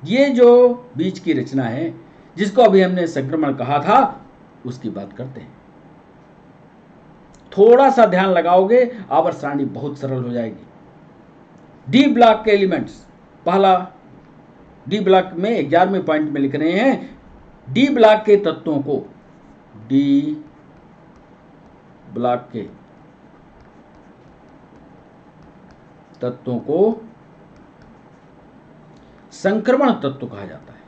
ये जो बीच की रचना है जिसको अभी हमने संक्रमण कहा था, उसकी बात करते हैं। थोड़ा सा ध्यान लगाओगे, आवर्त सारणी बहुत सरल हो जाएगी। डी ब्लॉक के एलिमेंट्स, पहला डी ब्लॉक में 11वें पॉइंट में लिख रहे हैं, डी ब्लॉक के तत्वों को, डी ब्लॉक के तत्वों को संक्रमण तत्व कहा जाता है।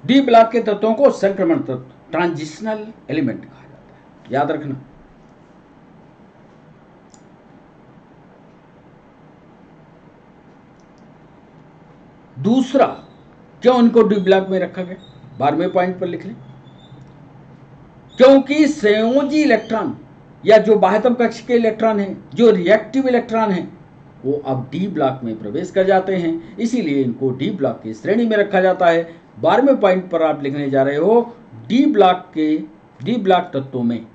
डी ब्लॉक के तत्वों को संक्रमण तत्व, ट्रांजिशनल एलिमेंट कहा जाता है। याद रखना। दूसरा, क्यों इनको डी ब्लॉक में रखा गया? 12वें पॉइंट पर लिख लें। क्योंकि संयोजी इलेक्ट्रॉन या जो बाह्यतम कक्ष के इलेक्ट्रॉन हैं, जो रिएक्टिव इलेक्ट्रॉन हैं, वो अब डी ब्लॉक में प्रवेश कर जाते हैं, इसीलिए इनको डी ब्लॉक की श्रेणी में रखा जाता है। 12वें पॉइंट पर आप लिखने जा रहे हो, डी ब्लॉक तत्वों में,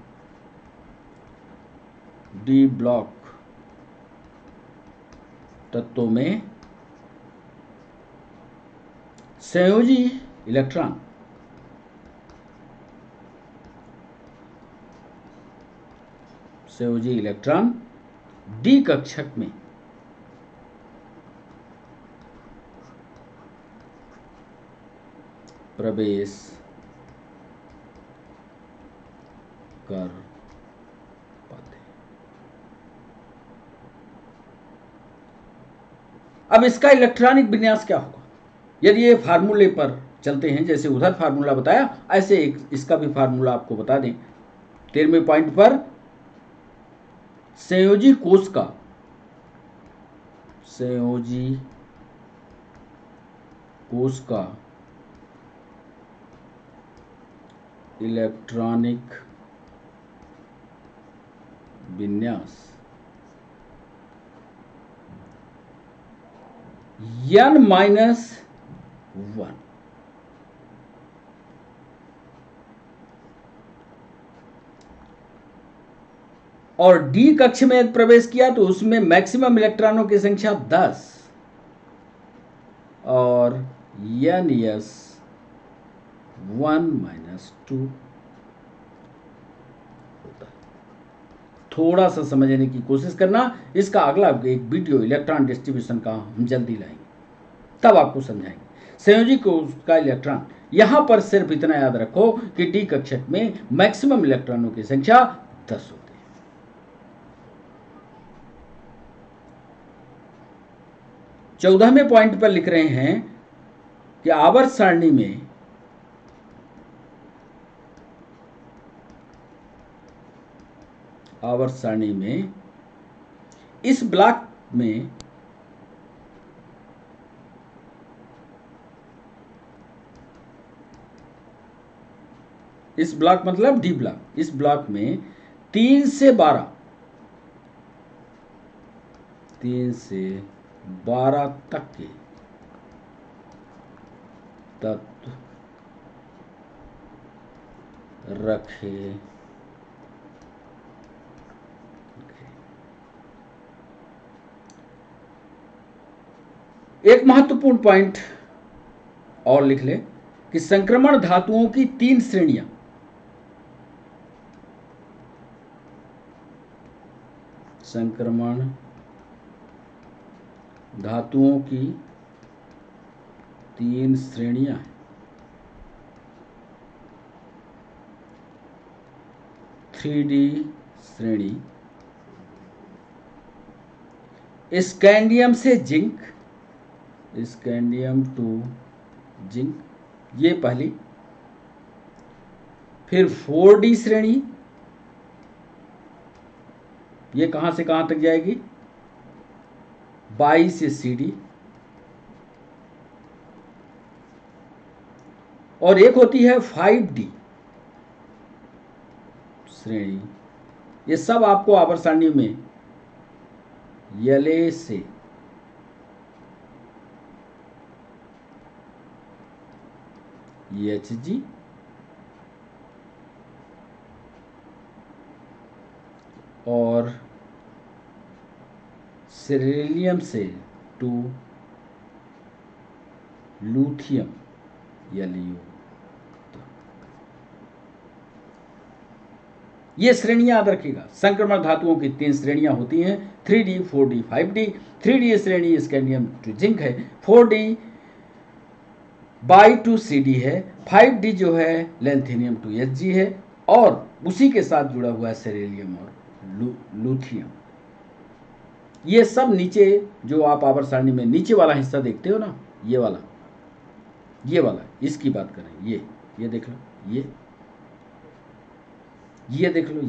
डी ब्लॉक तत्वों में संयोजी इलेक्ट्रॉन डी कक्षक में प्रवेश कर पाते हैं। अब इसका इलेक्ट्रॉनिक विन्यास क्या होगा? यदि ये फार्मूले पर चलते हैं, जैसे उधर फार्मूला बताया, ऐसे इसका भी फार्मूला आपको बता दें। 13वें पॉइंट पर संयोजी कोष का इलेक्ट्रॉनिक विन्यास N-1। और डी कक्ष में यदि प्रवेश किया तो उसमें मैक्सिमम इलेक्ट्रॉनों की संख्या 10 और NS 1-2 होता है। थोड़ा सा समझने की कोशिश करना, इसका अगला एक वीडियो इलेक्ट्रॉन डिस्ट्रीब्यूशन का हम जल्दी लाएंगे, तब आपको समझाएंगे। संयोजी कोश का इलेक्ट्रॉन, यहां पर सिर्फ इतना याद रखो कि डी कक्षक में मैक्सिमम इलेक्ट्रॉनों की संख्या 10 होती है। 14वें पॉइंट पर लिख रहे हैं कि आवर्त सारणी में इस ब्लॉक में इस ब्लॉक मतलब डी ब्लॉक, इस ब्लॉक में 3 से 12 तक के तत्व रखे। एक महत्वपूर्ण पॉइंट और लिख ले कि संक्रमण धातुओं की 3 श्रेणियां, संक्रमण धातुओं की 3 श्रेणियां हैं। 3D श्रेणी, स्कैंडियम से जिंक, स्कैंडियम टू जिंक, ये पहली। फिर 4D श्रेणी, ये कहां से कहां तक जाएगी, बाई से CD। और एक होती है 5D श्रेणी, ये सब आपको आवर्त सारणी में LA से HG और सिरिलियम से टू लूथियम LU, ये श्रेणियां याद रखिएगा। संक्रमण धातुओं की 3 श्रेणियां होती हैं, 3D, 4D, 5D। 3D श्रेणी स्कैंडियम टू जिंक है, 4D बाई टू CD है, 5D जो है लैंथेनियम टू HG है, और उसी के साथ जुड़ा हुआ है सिरिलियम और लूथियम। ये सब नीचे जो आप आवर्त सारणी में नीचे वाला हिस्सा देखते हो ना, ये वाला इसकी बात करें, ये देख लो, ये देख लो,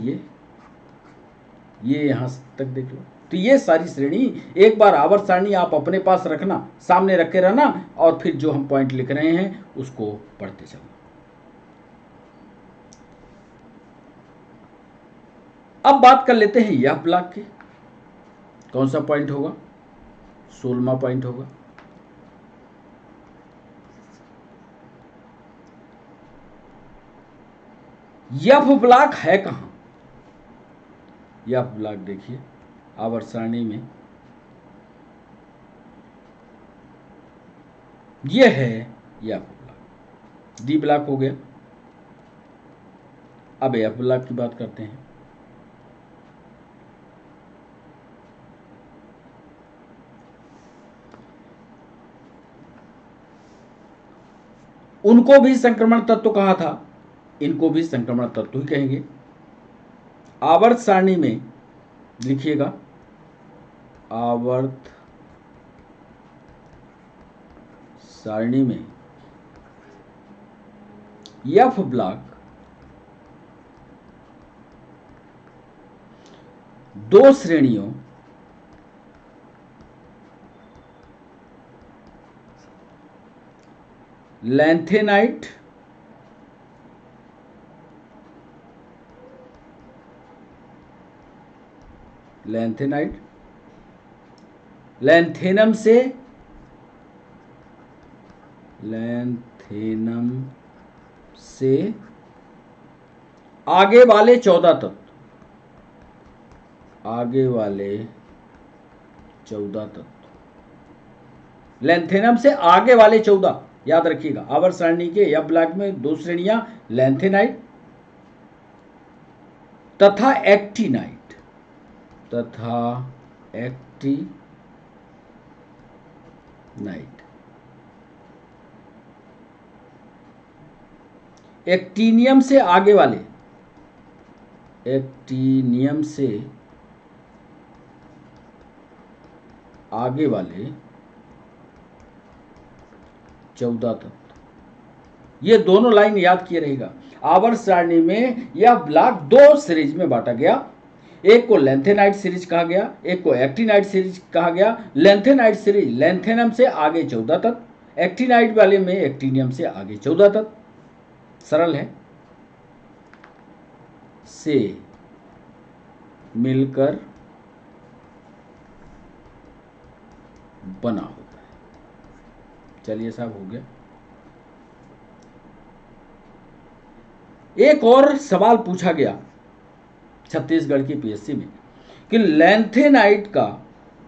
ये यहां तक देख लो। तो ये सारी श्रेणी एक बार आवर्त सारणी आप अपने पास रखना, सामने रखे रहना, और फिर जो हम पॉइंट लिख रहे हैं उसको पढ़ते चलना। अब बात कर लेते हैं यह ब्लॉक की। कौन सा पॉइंट होगा, 16वां पॉइंट होगा। यह ब्लॉक है कहां, यह ब्लॉक देखिए आवर्त सारणी में, यह है यह ब्लॉक, डी ब्लॉक हो गया। अब एफ ब्लॉक की बात करते हैं। उनको भी संक्रमण तत्व कहा था, इनको भी संक्रमण तत्व ही कहेंगे। आवर्त सारणी में लिखिएगा, आवर्त सारणी में एफ ब्लॉक 2 श्रेणियों लैंथेनाइट लैंथेनम से आगे वाले 14 तत्व, आगे वाले 14 तत्व। लैंथेनम से आगे वाले 14 याद रखिएगा। आवर्त सारणी के एफ ब्लॉक में 2 श्रेणियां, लैंथेनाइट तथा एक्टिनाइट एक्टीनियम से आगे वाले 14 तत्व। ये दोनों लाइन याद किए रहेगा। आवर्त सारणी में यह ब्लॉक 2 सीरीज में बांटा गया। एक को लैंथेनाइट सीरीज कहा गया, एक को एक्टिनाइट सीरीज कहा गया। लैंथेनाइट सीरीज लैंथेनम से आगे 14 तत्व, एक्टिनाइट वाले में एक्टिनियम से आगे 14 तत्व। सरल है, से मिलकर बना होता है। चलिए साहब, हो गया। एक और सवाल पूछा गया छत्तीसगढ़ की पीएससी में कि लैंथेनाइट का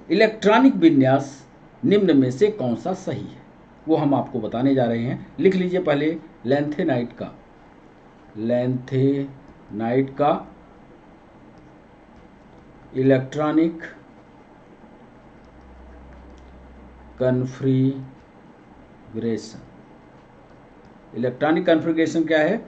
इलेक्ट्रॉनिक विन्यास निम्न में से कौन सा सही है। वो हम आपको बताने जा रहे हैं। लिख लीजिए पहले लैंथेनाइट का इलेक्ट्रॉनिक कन्फिगरेशन क्या है?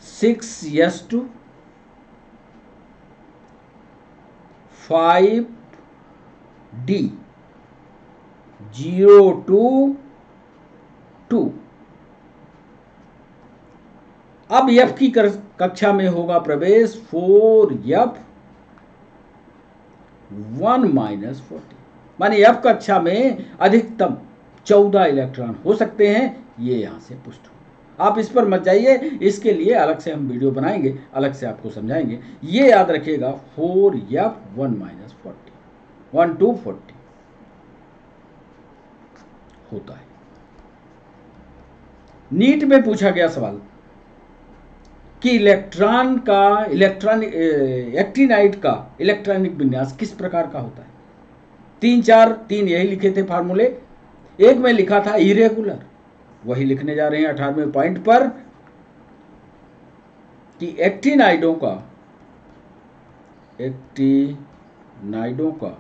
6:5D:0:2। अब एफ की कक्षा में होगा प्रवेश 4F1-40, माने एफ कक्षा में अधिकतम 14 इलेक्ट्रॉन हो सकते हैं। ये यहां से पुष्ट हो। आप इस पर मत जाइए, इसके लिए अलग से हम वीडियो बनाएंगे, अलग से आपको समझाएंगे। ये याद रखिएगा 4F1-40, 1 to 40 होता है। नीट में पूछा गया सवाल कि एक्टिनाइट का इलेक्ट्रॉनिक विन्यास किस प्रकार का होता है। 3 यही लिखे थे फार्मूले। एक में लिखा था इरेगुलर, वही लिखने जा रहे हैं 18वें पॉइंट पर कि एक्टिनाइडों का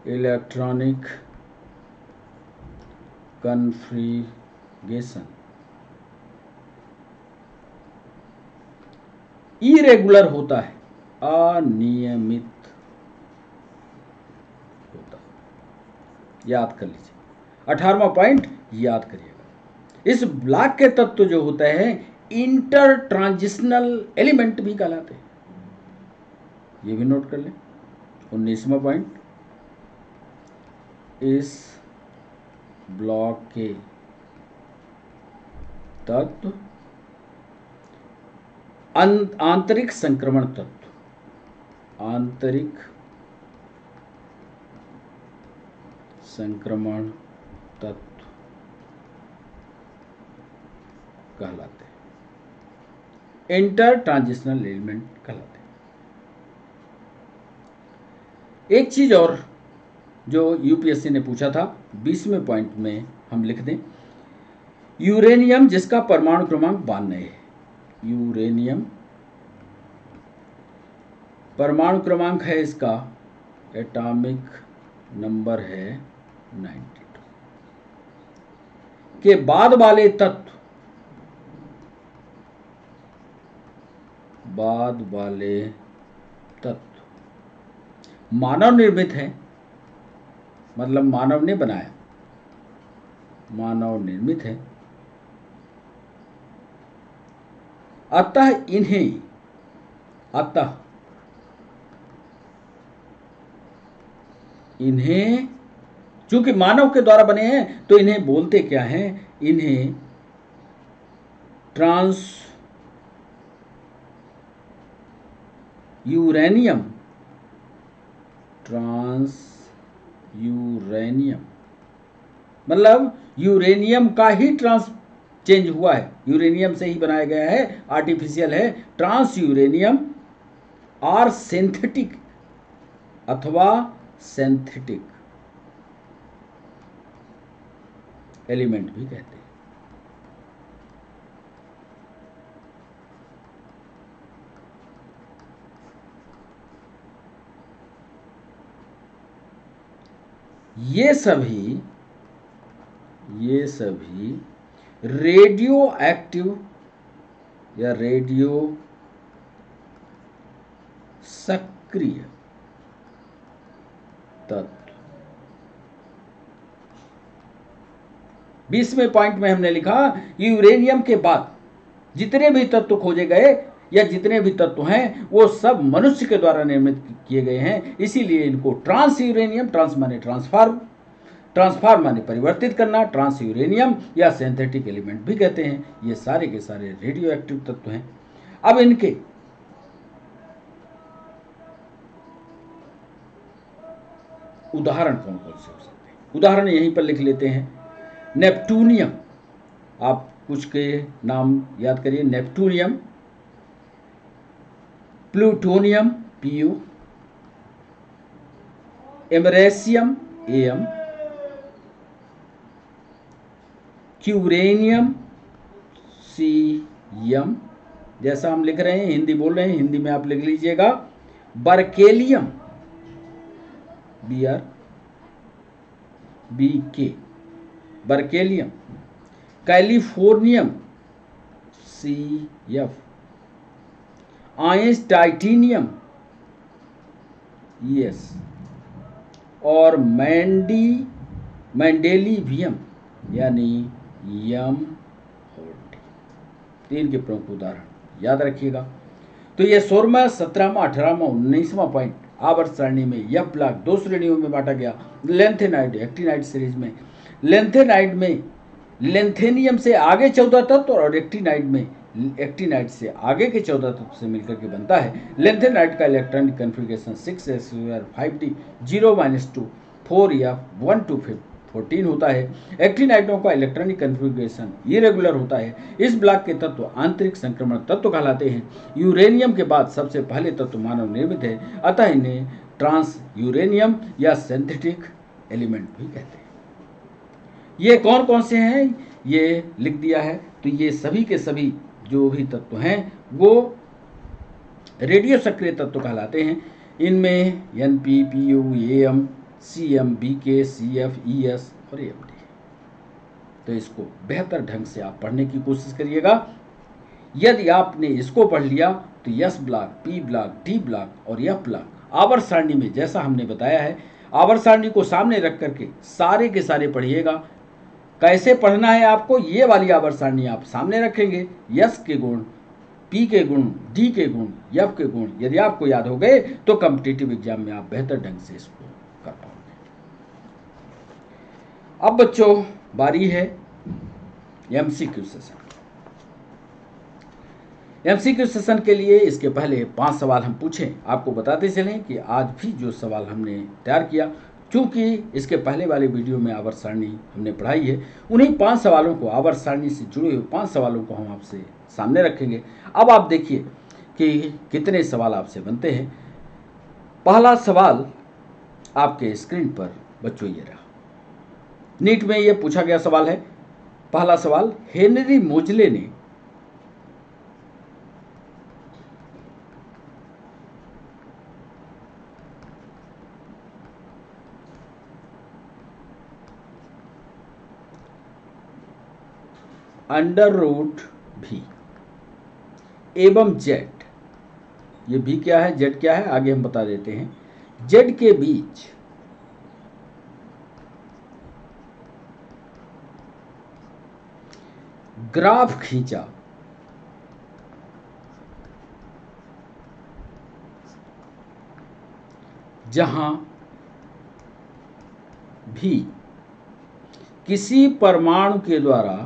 इलेक्ट्रॉनिक कन्फिगरेशन इरेगुलर होता है, अनियमित होता है। याद कर लीजिए, 18वां पॉइंट याद करिएगा। इस ब्लॉक के तत्व जो होते हैं इंटर ट्रांजिशनल एलिमेंट भी कहलाते हैं, ये भी नोट कर लें। 19वां पॉइंट, इस ब्लॉक के तत्व आंतरिक संक्रमण तत्व कहलाते हैं, इंटर ट्रांजिशनल एलिमेंट कहलाते हैं। एक चीज और जो यूपीएससी ने पूछा था 20वें पॉइंट में हम लिख दें, यूरेनियम जिसका परमाणु क्रमांक 92 है, यूरेनियम परमाणु क्रमांक है इसका, एटॉमिक नंबर है 92 के बाद वाले तत्व मानव निर्मित है, मतलब मानव ने बनाया, मानव निर्मित है। अतः इन्हें चूंकि मानव के द्वारा बने हैं तो इन्हें बोलते क्या हैं? इन्हें ट्रांस यूरेनियम मतलब यूरेनियम का ही चेंज हुआ है, यूरेनियम से ही बनाया गया है, आर्टिफिशियल है। ट्रांस यूरेनियम और सिंथेटिक अथवा सिंथेटिक एलिमेंट भी कहते हैं। ये सभी रेडियो एक्टिव या रेडियो सक्रिय तत्व। 20वें पॉइंट में हमने लिखा यूरेनियम के बाद जितने भी तत्व खोजे गए या जितने भी तत्व हैं वो सब मनुष्य के द्वारा निर्मित किए गए हैं, इसीलिए इनको ट्रांस यूरेनियम, ट्रांस माने ट्रांसफार्म माने परिवर्तित करना, ट्रांस यूरेनियम या सिंथेटिक एलिमेंट भी कहते हैं। ये सारे के सारे रेडियो एक्टिव तत्व हैं। अब इनके उदाहरण कौन कौन से हो सकते हैं? उदाहरण यहीं पर लिख लेते हैं। नेप्टूनियम, आप कुछ के नाम याद करिए। नेप्टूनियम, प्लूटोनियम Pu, एमरेशियम Am, क्यूरेनियम Cm, जैसा हम लिख रहे हैं, हिंदी बोल रहे हैं, हिंदी में आप लिख लीजिएगा। Berkelium BrBk, berkelium. Californium Cf, आइंस्टाइनियम ES और मैंडेलिवियम यानी M40। तीन के प्रमुख उदाहरण याद रखिएगा। तो ये 16वां, 17वां, 18वां, 19वां पॉइंट आवर्त सारणी में यह ब्लॉक 2 श्रेणियों में बांटा गया। लेंथेनाइड, एक्टिनाइड सीरीज में लेंथेनाइड में लेंथेनियम से आगे 14 तत्व और एक्टिनाइड में एक्टिनाइड से आगे के 14 तत्व से मिलकर के बनता है। लेंथेनाइड का इलेक्ट्रॉनिक कॉन्फ़िगरेशन 6s2 5d 0-2 4 या 1 to 14 होता है। एक्टिनाइडों का इलेक्ट्रॉनिक कॉन्फ़िगरेशन इरेगुलर होता है। इस ब्लॉक के तत्व आंतरिक संक्रमण तत्व कहलाते हैं। यूरेनियम के बाद सबसे पहले तत्व मानव निर्मित है, अतः इन्हें ट्रांस यूरेनियम या सिंथेटिक एलिमेंट भी कहते हैं। ये कौन कौन से हैं ये लिख दिया है। तो ये सभी के सभी जो भी तत्व हैं वो रेडियो सक्रिय तत्व कहलाते हैं। इनमें Np, Pu, Am, Cm, Bk, Cf, Es और Amd। तो इसको बेहतर ढंग से आप पढ़ने की कोशिश करिएगा। यदि आपने इसको पढ़ लिया तो S block, P block, D block और F ब्लॉक आवर्त सारणी में जैसा हमने बताया है, आवर्त सारणी को सामने रख करके सारे के सारे पढ़िएगा। कैसे पढ़ना है आपको, ये वाली आवर्त सारणी आप सामने रखेंगे। S के गुण, P के गुण, D के गुण, F के गुण यदि आपको याद हो गए तो कॉम्पिटिटिव एग्जाम में आप बेहतर ढंग से इसको कर पाओगे। अब बच्चों बारी है MCQ सेशन। MCQ सेशन के लिए इसके पहले 5 सवाल हम पूछें। आपको बताते चलें कि आज भी जो सवाल हमने तैयार किया, चूँकि इसके पहले वाले वीडियो में आवर्त सारणी हमने पढ़ाई है, उन्हीं 5 सवालों को, आवर्त सारणी से जुड़े हुए 5 सवालों को हम आपसे सामने रखेंगे। अब आप देखिए कि कितने सवाल आपसे बनते हैं। पहला सवाल आपके स्क्रीन पर बच्चों ये रहा। नीट में ये पूछा गया सवाल है। पहला सवाल, हेनरी मोजले ने अंडर रूट भी एवं जेड, ये भी क्या है, जेड क्या है, आगे हम बता देते हैं। जेड के बीच ग्राफ खींचा जहां भी किसी परमाणु के द्वारा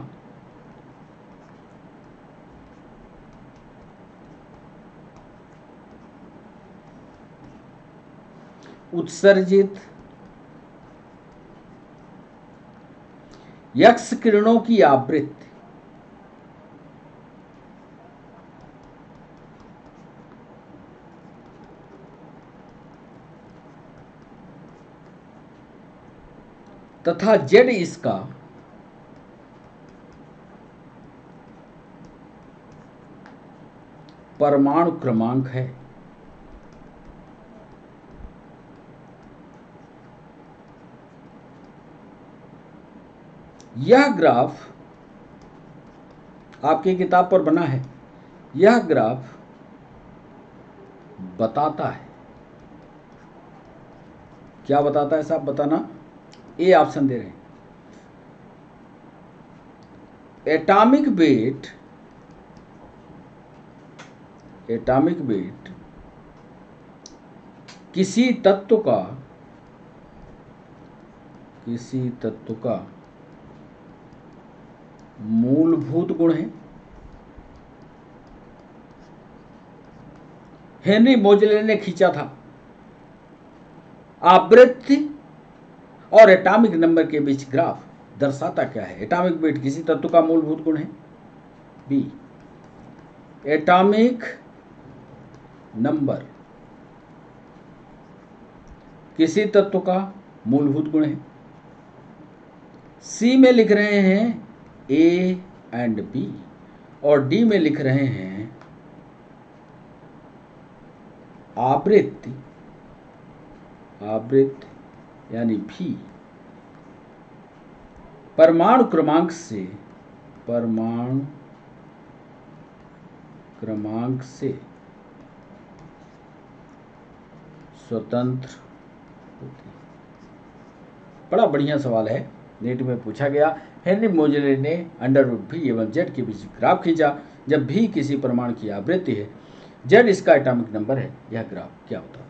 उत्सर्जित एक्स किरणों की आवृत्ति तथा जेड इसका परमाणु क्रमांक है। यह ग्राफ आपकी किताब पर बना है। यह ग्राफ बताता है, क्या बताता है साहब, बताना। ए ऑप्शन दे रहे हैं। एटॉमिक वेट किसी तत्व का मूलभूत गुण है। हेनरी मोजले ने खींचा था। आवृत्ति और एटॉमिक नंबर के बीच ग्राफ दर्शाता क्या है? एटॉमिक वेट किसी तत्व का मूलभूत गुण है। बी, एटॉमिक नंबर किसी तत्व का मूलभूत गुण है। सी में लिख रहे हैं ए एंड बी, और डी में लिख रहे हैं आवृत्ति यानी भी। परमाणु क्रमांक से स्वतंत्र होती है। बड़ा बढ़िया सवाल है, नेट में पूछा गया। हेनरी मोजले ने अंडरवुड भी एवं जेड के बीच ग्राफ खींचा। जब भी किसी परमाणु की आवृत्ति है, जेड इसका एटॉमिक नंबर है, यह ग्राफ क्या बताता है?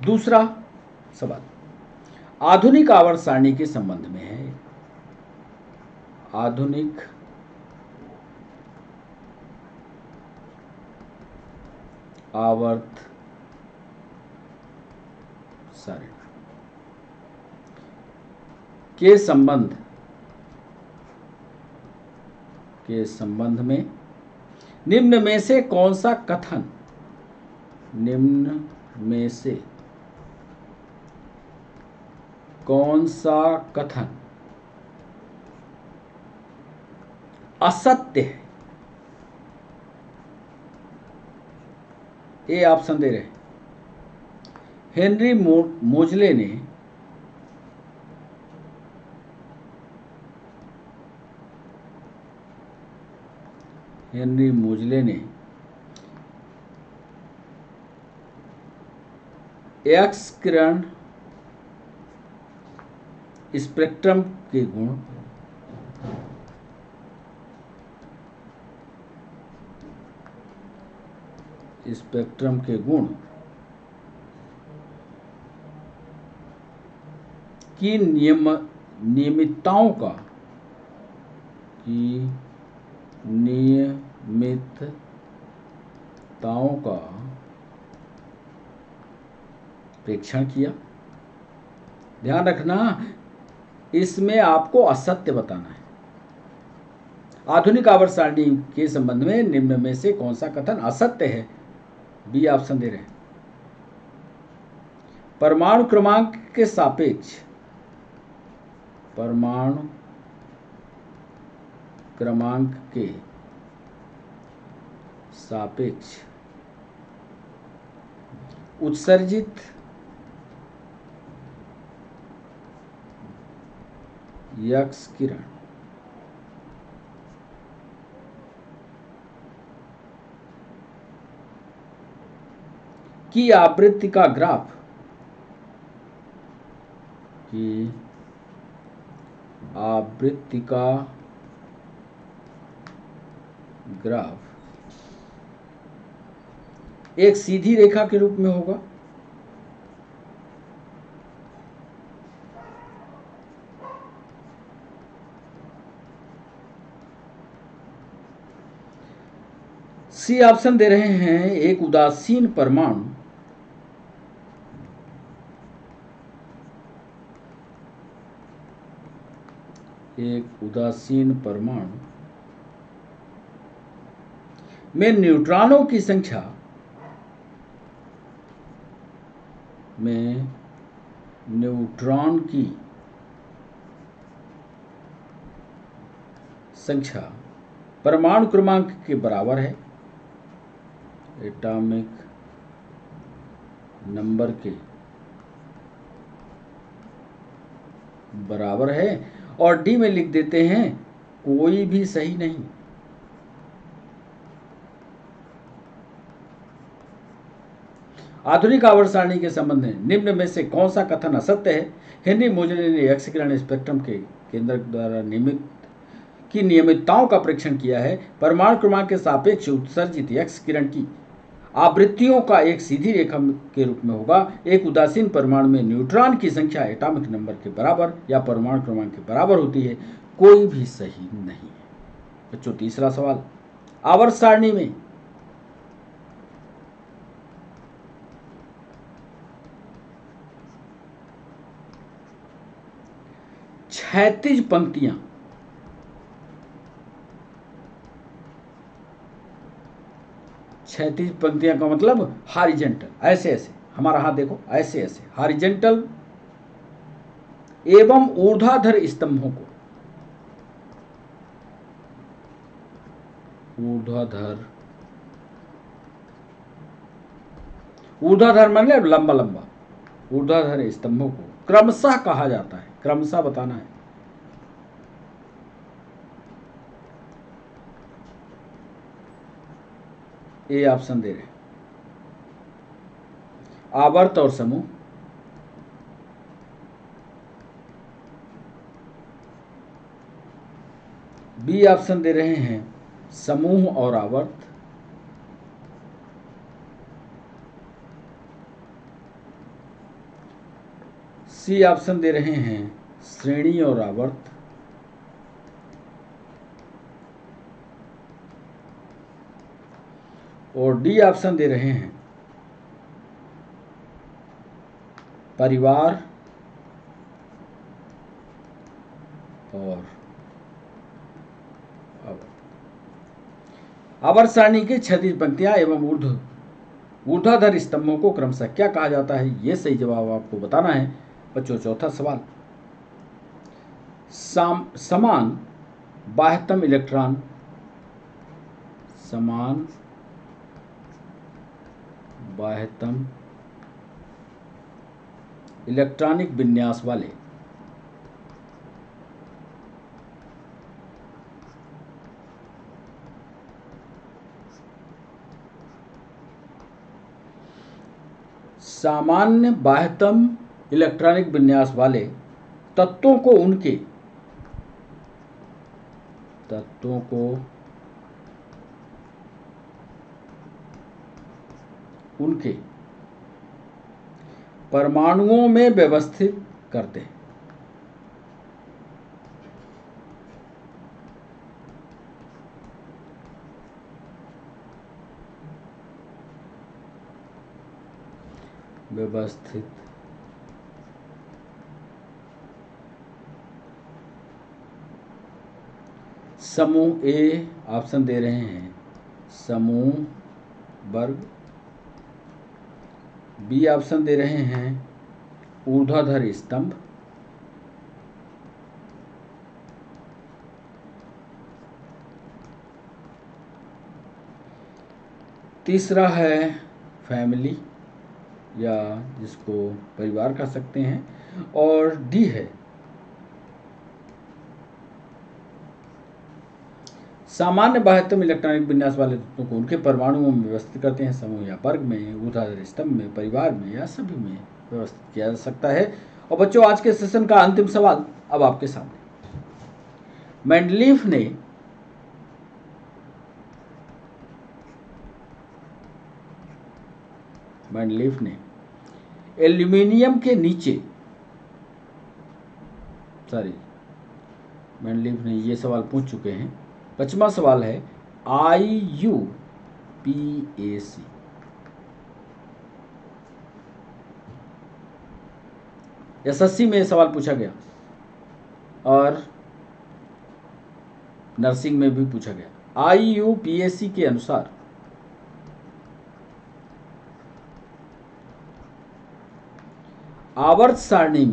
दूसरा सवाल आधुनिक आवर्त सारणी के संबंध में है। आधुनिक आवर्त सारणी के संबंध में निम्न में से कौन सा कथन असत्य है? ए ऑप्शन दे रहे हैं। हेनरी मोजले ने एक्स किरण स्पेक्ट्रम के गुण की नियमितताओं का परीक्षण किया। ध्यान रखना, इसमें आपको असत्य बताना है। आधुनिक आवर्त सारणी के संबंध में निम्न में से कौन सा कथन असत्य है? बी ऑप्शन दे रहे हैं। परमाणु क्रमांक के सापेक्ष उत्सर्जित एक्स किरण की आवृत्ति का ग्राफ एक सीधी रेखा के रूप में होगा। सी ऑप्शन दे रहे हैं। एक उदासीन परमाणु में न्यूट्रॉनों की संख्या न्यूट्रॉन की संख्या परमाणु क्रमांक के बराबर है, एटॉमिक नंबर के बराबर है, और डी में लिख देते हैं कोई भी सही नहीं। आधुनिक आवर्त सारणी के संबंध में निम्न में से कौन सा कथन असत्य है? हेनरी मोजले ने एक्स किरण स्पेक्ट्रम के केंद्रक द्वारा नियमितताओं का परीक्षण किया है। परमाणु क्रमांक के सापेक्ष उत्सर्जित एक्स किरण की आवृत्तियों का एक सीधी रेखा के रूप में होगा। एक उदासीन परमाणु में न्यूट्रॉन की संख्या एटॉमिक नंबर के बराबर या परमाणु क्रमांक के बराबर होती है। कोई भी सही नहीं है। बच्चों, तीसरा सवाल, आवर्त सारणी में क्षैतिज पंक्तियां का मतलब हॉरिजॉन्टल, ऐसे ऐसे, हमारा हाथ देखो, ऐसे ऐसे हॉरिजॉन्टल एवं ऊर्ध्वाधर स्तंभों को, ऊर्ध्वाधर मतलब लंबा लंबा, ऊर्ध्वाधर स्तंभों को क्रमशः कहा जाता है। क्रमशः बताना है। ए ऑप्शन दे रहे हैं, आवर्त और समूह। बी ऑप्शन दे रहे हैं समूह और आवर्त। सी ऑप्शन दे रहे हैं श्रेणी और आवर्त। और डी ऑप्शन दे रहे हैं परिवार और आवर्त सारणी के क्षैतिज पंक्तियां एवं ऊर्ध्वाधर स्तंभों को क्रमशः क्या कहा जाता है? यह सही जवाब आपको बताना है। बच्चों, चौथा सवाल, समान बाह्यतम इलेक्ट्रॉनिक विन्यास वाले सामान्य बाह्यतम इलेक्ट्रॉनिक विन्यास वाले तत्वों को उनके परमाणुओं में व्यवस्थित करते हैं। व्यवस्थित समूह ए ऑप्शन दे रहे हैं समूह वर्ग। बी ऑप्शन दे रहे हैं ऊर्ध्वाधर स्तंभ। तीसरा है फैमिली, या जिसको परिवार कह सकते हैं। और डी है सामान्य बाह्यतम इलेक्ट्रॉनिक विन्यास वाले तत्वों को उनके परमाणुओं में व्यवस्थित करते हैं। समूह या वर्ग में, ऊर्ध्वाधर स्तंभ में, परिवार में, या सभी में व्यवस्थित किया जा सकता है। और बच्चों, आज के सेशन का अंतिम सवाल अब आपके सामने। मेंडलीफ ने एल्यूमिनियम के नीचे, मेंडलीफ ने ये सवाल पूछ चुके हैं। 5वां सवाल है IUPAC। SSC में सवाल पूछा गया और नर्सिंग में भी पूछा गया। IUPAC के अनुसार आवर्त सारणी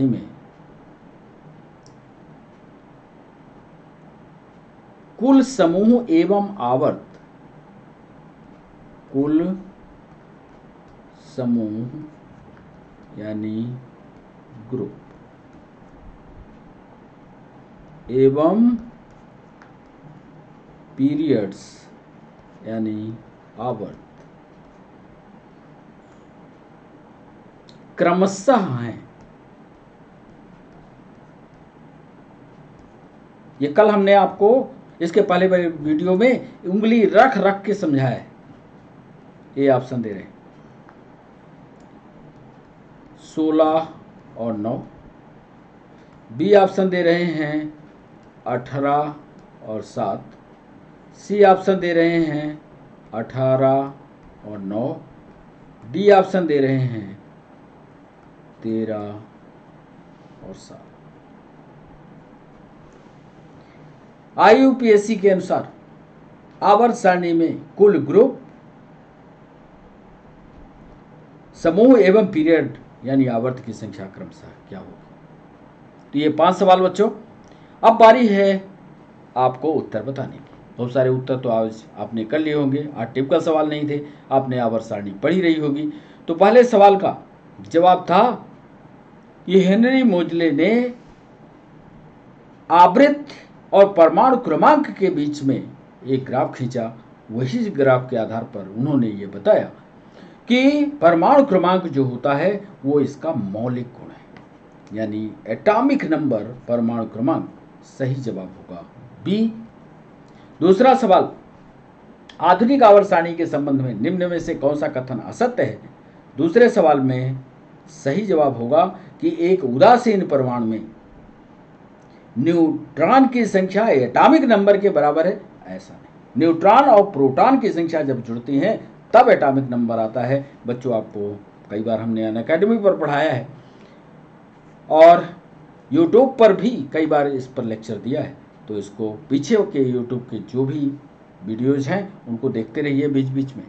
में कुल समूह एवं आवर्त, कुल समूह यानी ग्रुप एवं पीरियड्स यानी आवर्त क्रमशः हैं। ये कल हमने आपको इसके पहले वीडियो में उंगली रख रख के समझाया है। ए ऑप्शन दे रहे हैं 16 और 9, बी ऑप्शन दे रहे हैं 18 और 7, सी ऑप्शन दे रहे हैं 18 और 9, डी ऑप्शन दे रहे हैं 13 और 7। IUPAC के अनुसार आवर्त सारणी में कुल ग्रुप, समूह एवं पीरियड यानी आवर्त की संख्या क्रमशः क्या होगी। तो ये 5 सवाल बच्चों। अब बारी है आपको उत्तर बताने की। बहुत सारे उत्तर तो आज आपने कर लिए होंगे, आज टिपिकल सवाल नहीं थे, आपने आवर्त सारणी पढ़ी रही होगी। तो पहले सवाल का जवाब था कि हेनरी मोजले ने आवृत्त और परमाणु क्रमांक के बीच में एक ग्राफ खींचा। वही ग्राफ के आधार पर उन्होंने ये बताया कि परमाणु क्रमांक जो होता है वो इसका मौलिक गुण है, यानी एटॉमिक नंबर परमाणु क्रमांक। सही जवाब होगा बी। दूसरा सवाल, आधुनिक आवर्त सारणी के संबंध में निम्न में से कौन सा कथन असत्य है। दूसरे सवाल में सही जवाब होगा कि एक उदासीन परमाणु में न्यूट्रॉन की संख्या एटॉमिक नंबर के बराबर है। ऐसा नहीं, न्यूट्रॉन और प्रोटॉन की संख्या जब जुड़ती है तब एटॉमिक नंबर आता है। बच्चों आपको कई बार हमने अनअकैडमी पर पढ़ाया है और यूट्यूब पर भी कई बार इस पर लेक्चर दिया है, तो इसको पीछे के यूट्यूब के जो भी वीडियोज हैं उनको देखते रहिए बीच बीच में।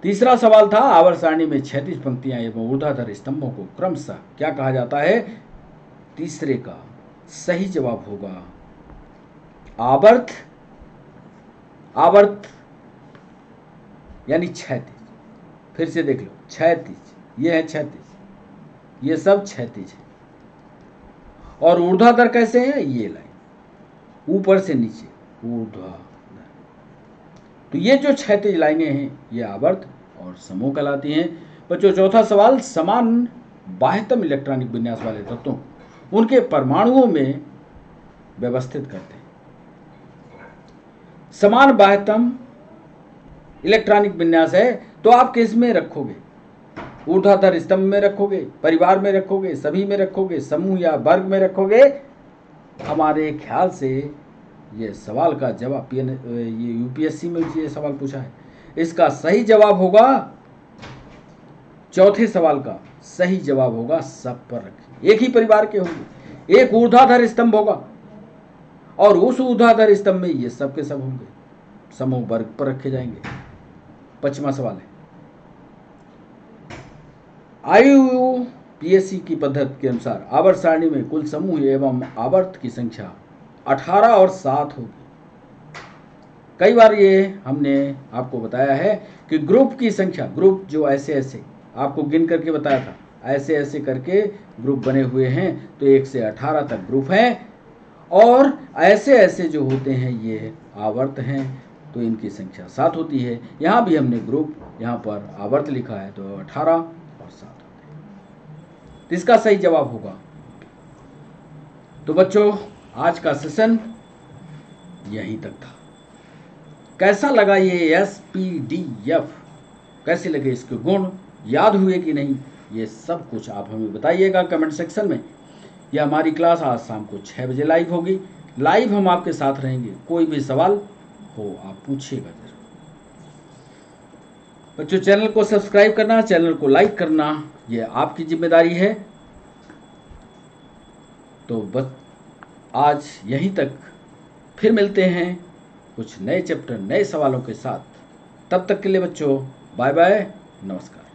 तीसरा सवाल था, आवर्त सारणी में क्षैतिज पंक्तियां एवं ऊर्ध्वाधर स्तंभों को क्रमशः क्या कहा जाता है। तीसरे का सही जवाब होगा आवर्त। आवर्त यानी क्षैतिज। फिर से देख लो, क्षैतिज, ये है क्षैतिज, ये सब क्षैतिज है। और ऊर्ध्वाधर कैसे है, ये लाइन ऊपर से नीचे ऊर्ध्वाधर। तो ये जो क्षैतिज लाइनें हैं ये आवर्त और समूह कहलाती हैं। बच्चों चौथा सवाल, समान बाह्यतम इलेक्ट्रॉनिक विन्यास वाले तत्वों उनके परमाणुओं में व्यवस्थित करते हैं। समान बाह्यतम इलेक्ट्रॉनिक विन्यास है तो आप किस में रखोगे, ऊर्ध्वाधर स्तंभ में रखोगे, परिवार में रखोगे, सभी में रखोगे, समूह या वर्ग में रखोगे। हमारे ख्याल से ये सवाल का जवाब, ये यूपीएससी में ये सवाल पूछा है, इसका सही जवाब होगा चौथे सवाल का सही जवाब होगा सब पर रखें। एक ही परिवार के होंगे, एक ऊर्ध्वाधर स्तंभ होगा और उस ऊर्ध्वाधर स्तंभ में ये सब के सब होंगे, समूह वर्ग पर रखे जाएंगे। 5वां सवाल है, IUPAC की पद्धति के अनुसार आवर्त सारणी में कुल समूह एवं आवर्त की संख्या 18 और 7 होगी। कई बार ये हमने आपको बताया है कि ग्रुप की संख्या, ग्रुप जो ऐसे ऐसे आपको गिन करके बताया था, ऐसे ऐसे करके ग्रुप बने हुए हैं, तो 1 से 18 तक ग्रुप हैं और ऐसे ऐसे जो होते हैं ये आवर्त हैं, तो इनकी संख्या 7 होती है। यहाँ भी हमने ग्रुप, यहाँ पर आवर्त लिखा है, तो 18 और 7 होते हैं। तो इसका सही जवाब होगा। तो बच्चों आज का सेशन यहीं तक था। कैसा लगा ये SPDF, कैसे लगे इसके गुण, याद हुए कि नहीं, ये सब कुछ आप हमें बताइएगा कमेंट सेक्शन में। यह हमारी क्लास आज शाम को 6 बजे लाइव होगी। लाइव हम आपके साथ रहेंगे, कोई भी सवाल हो आप पूछिएगा जरूर। बच्चों चैनल को सब्सक्राइब करना, चैनल को लाइक करना, ये आपकी जिम्मेदारी है। तो बस आज यहीं तक, फिर मिलते हैं कुछ नए चैप्टर नए सवालों के साथ। तब तक के लिए बच्चों बाय बाय, नमस्कार।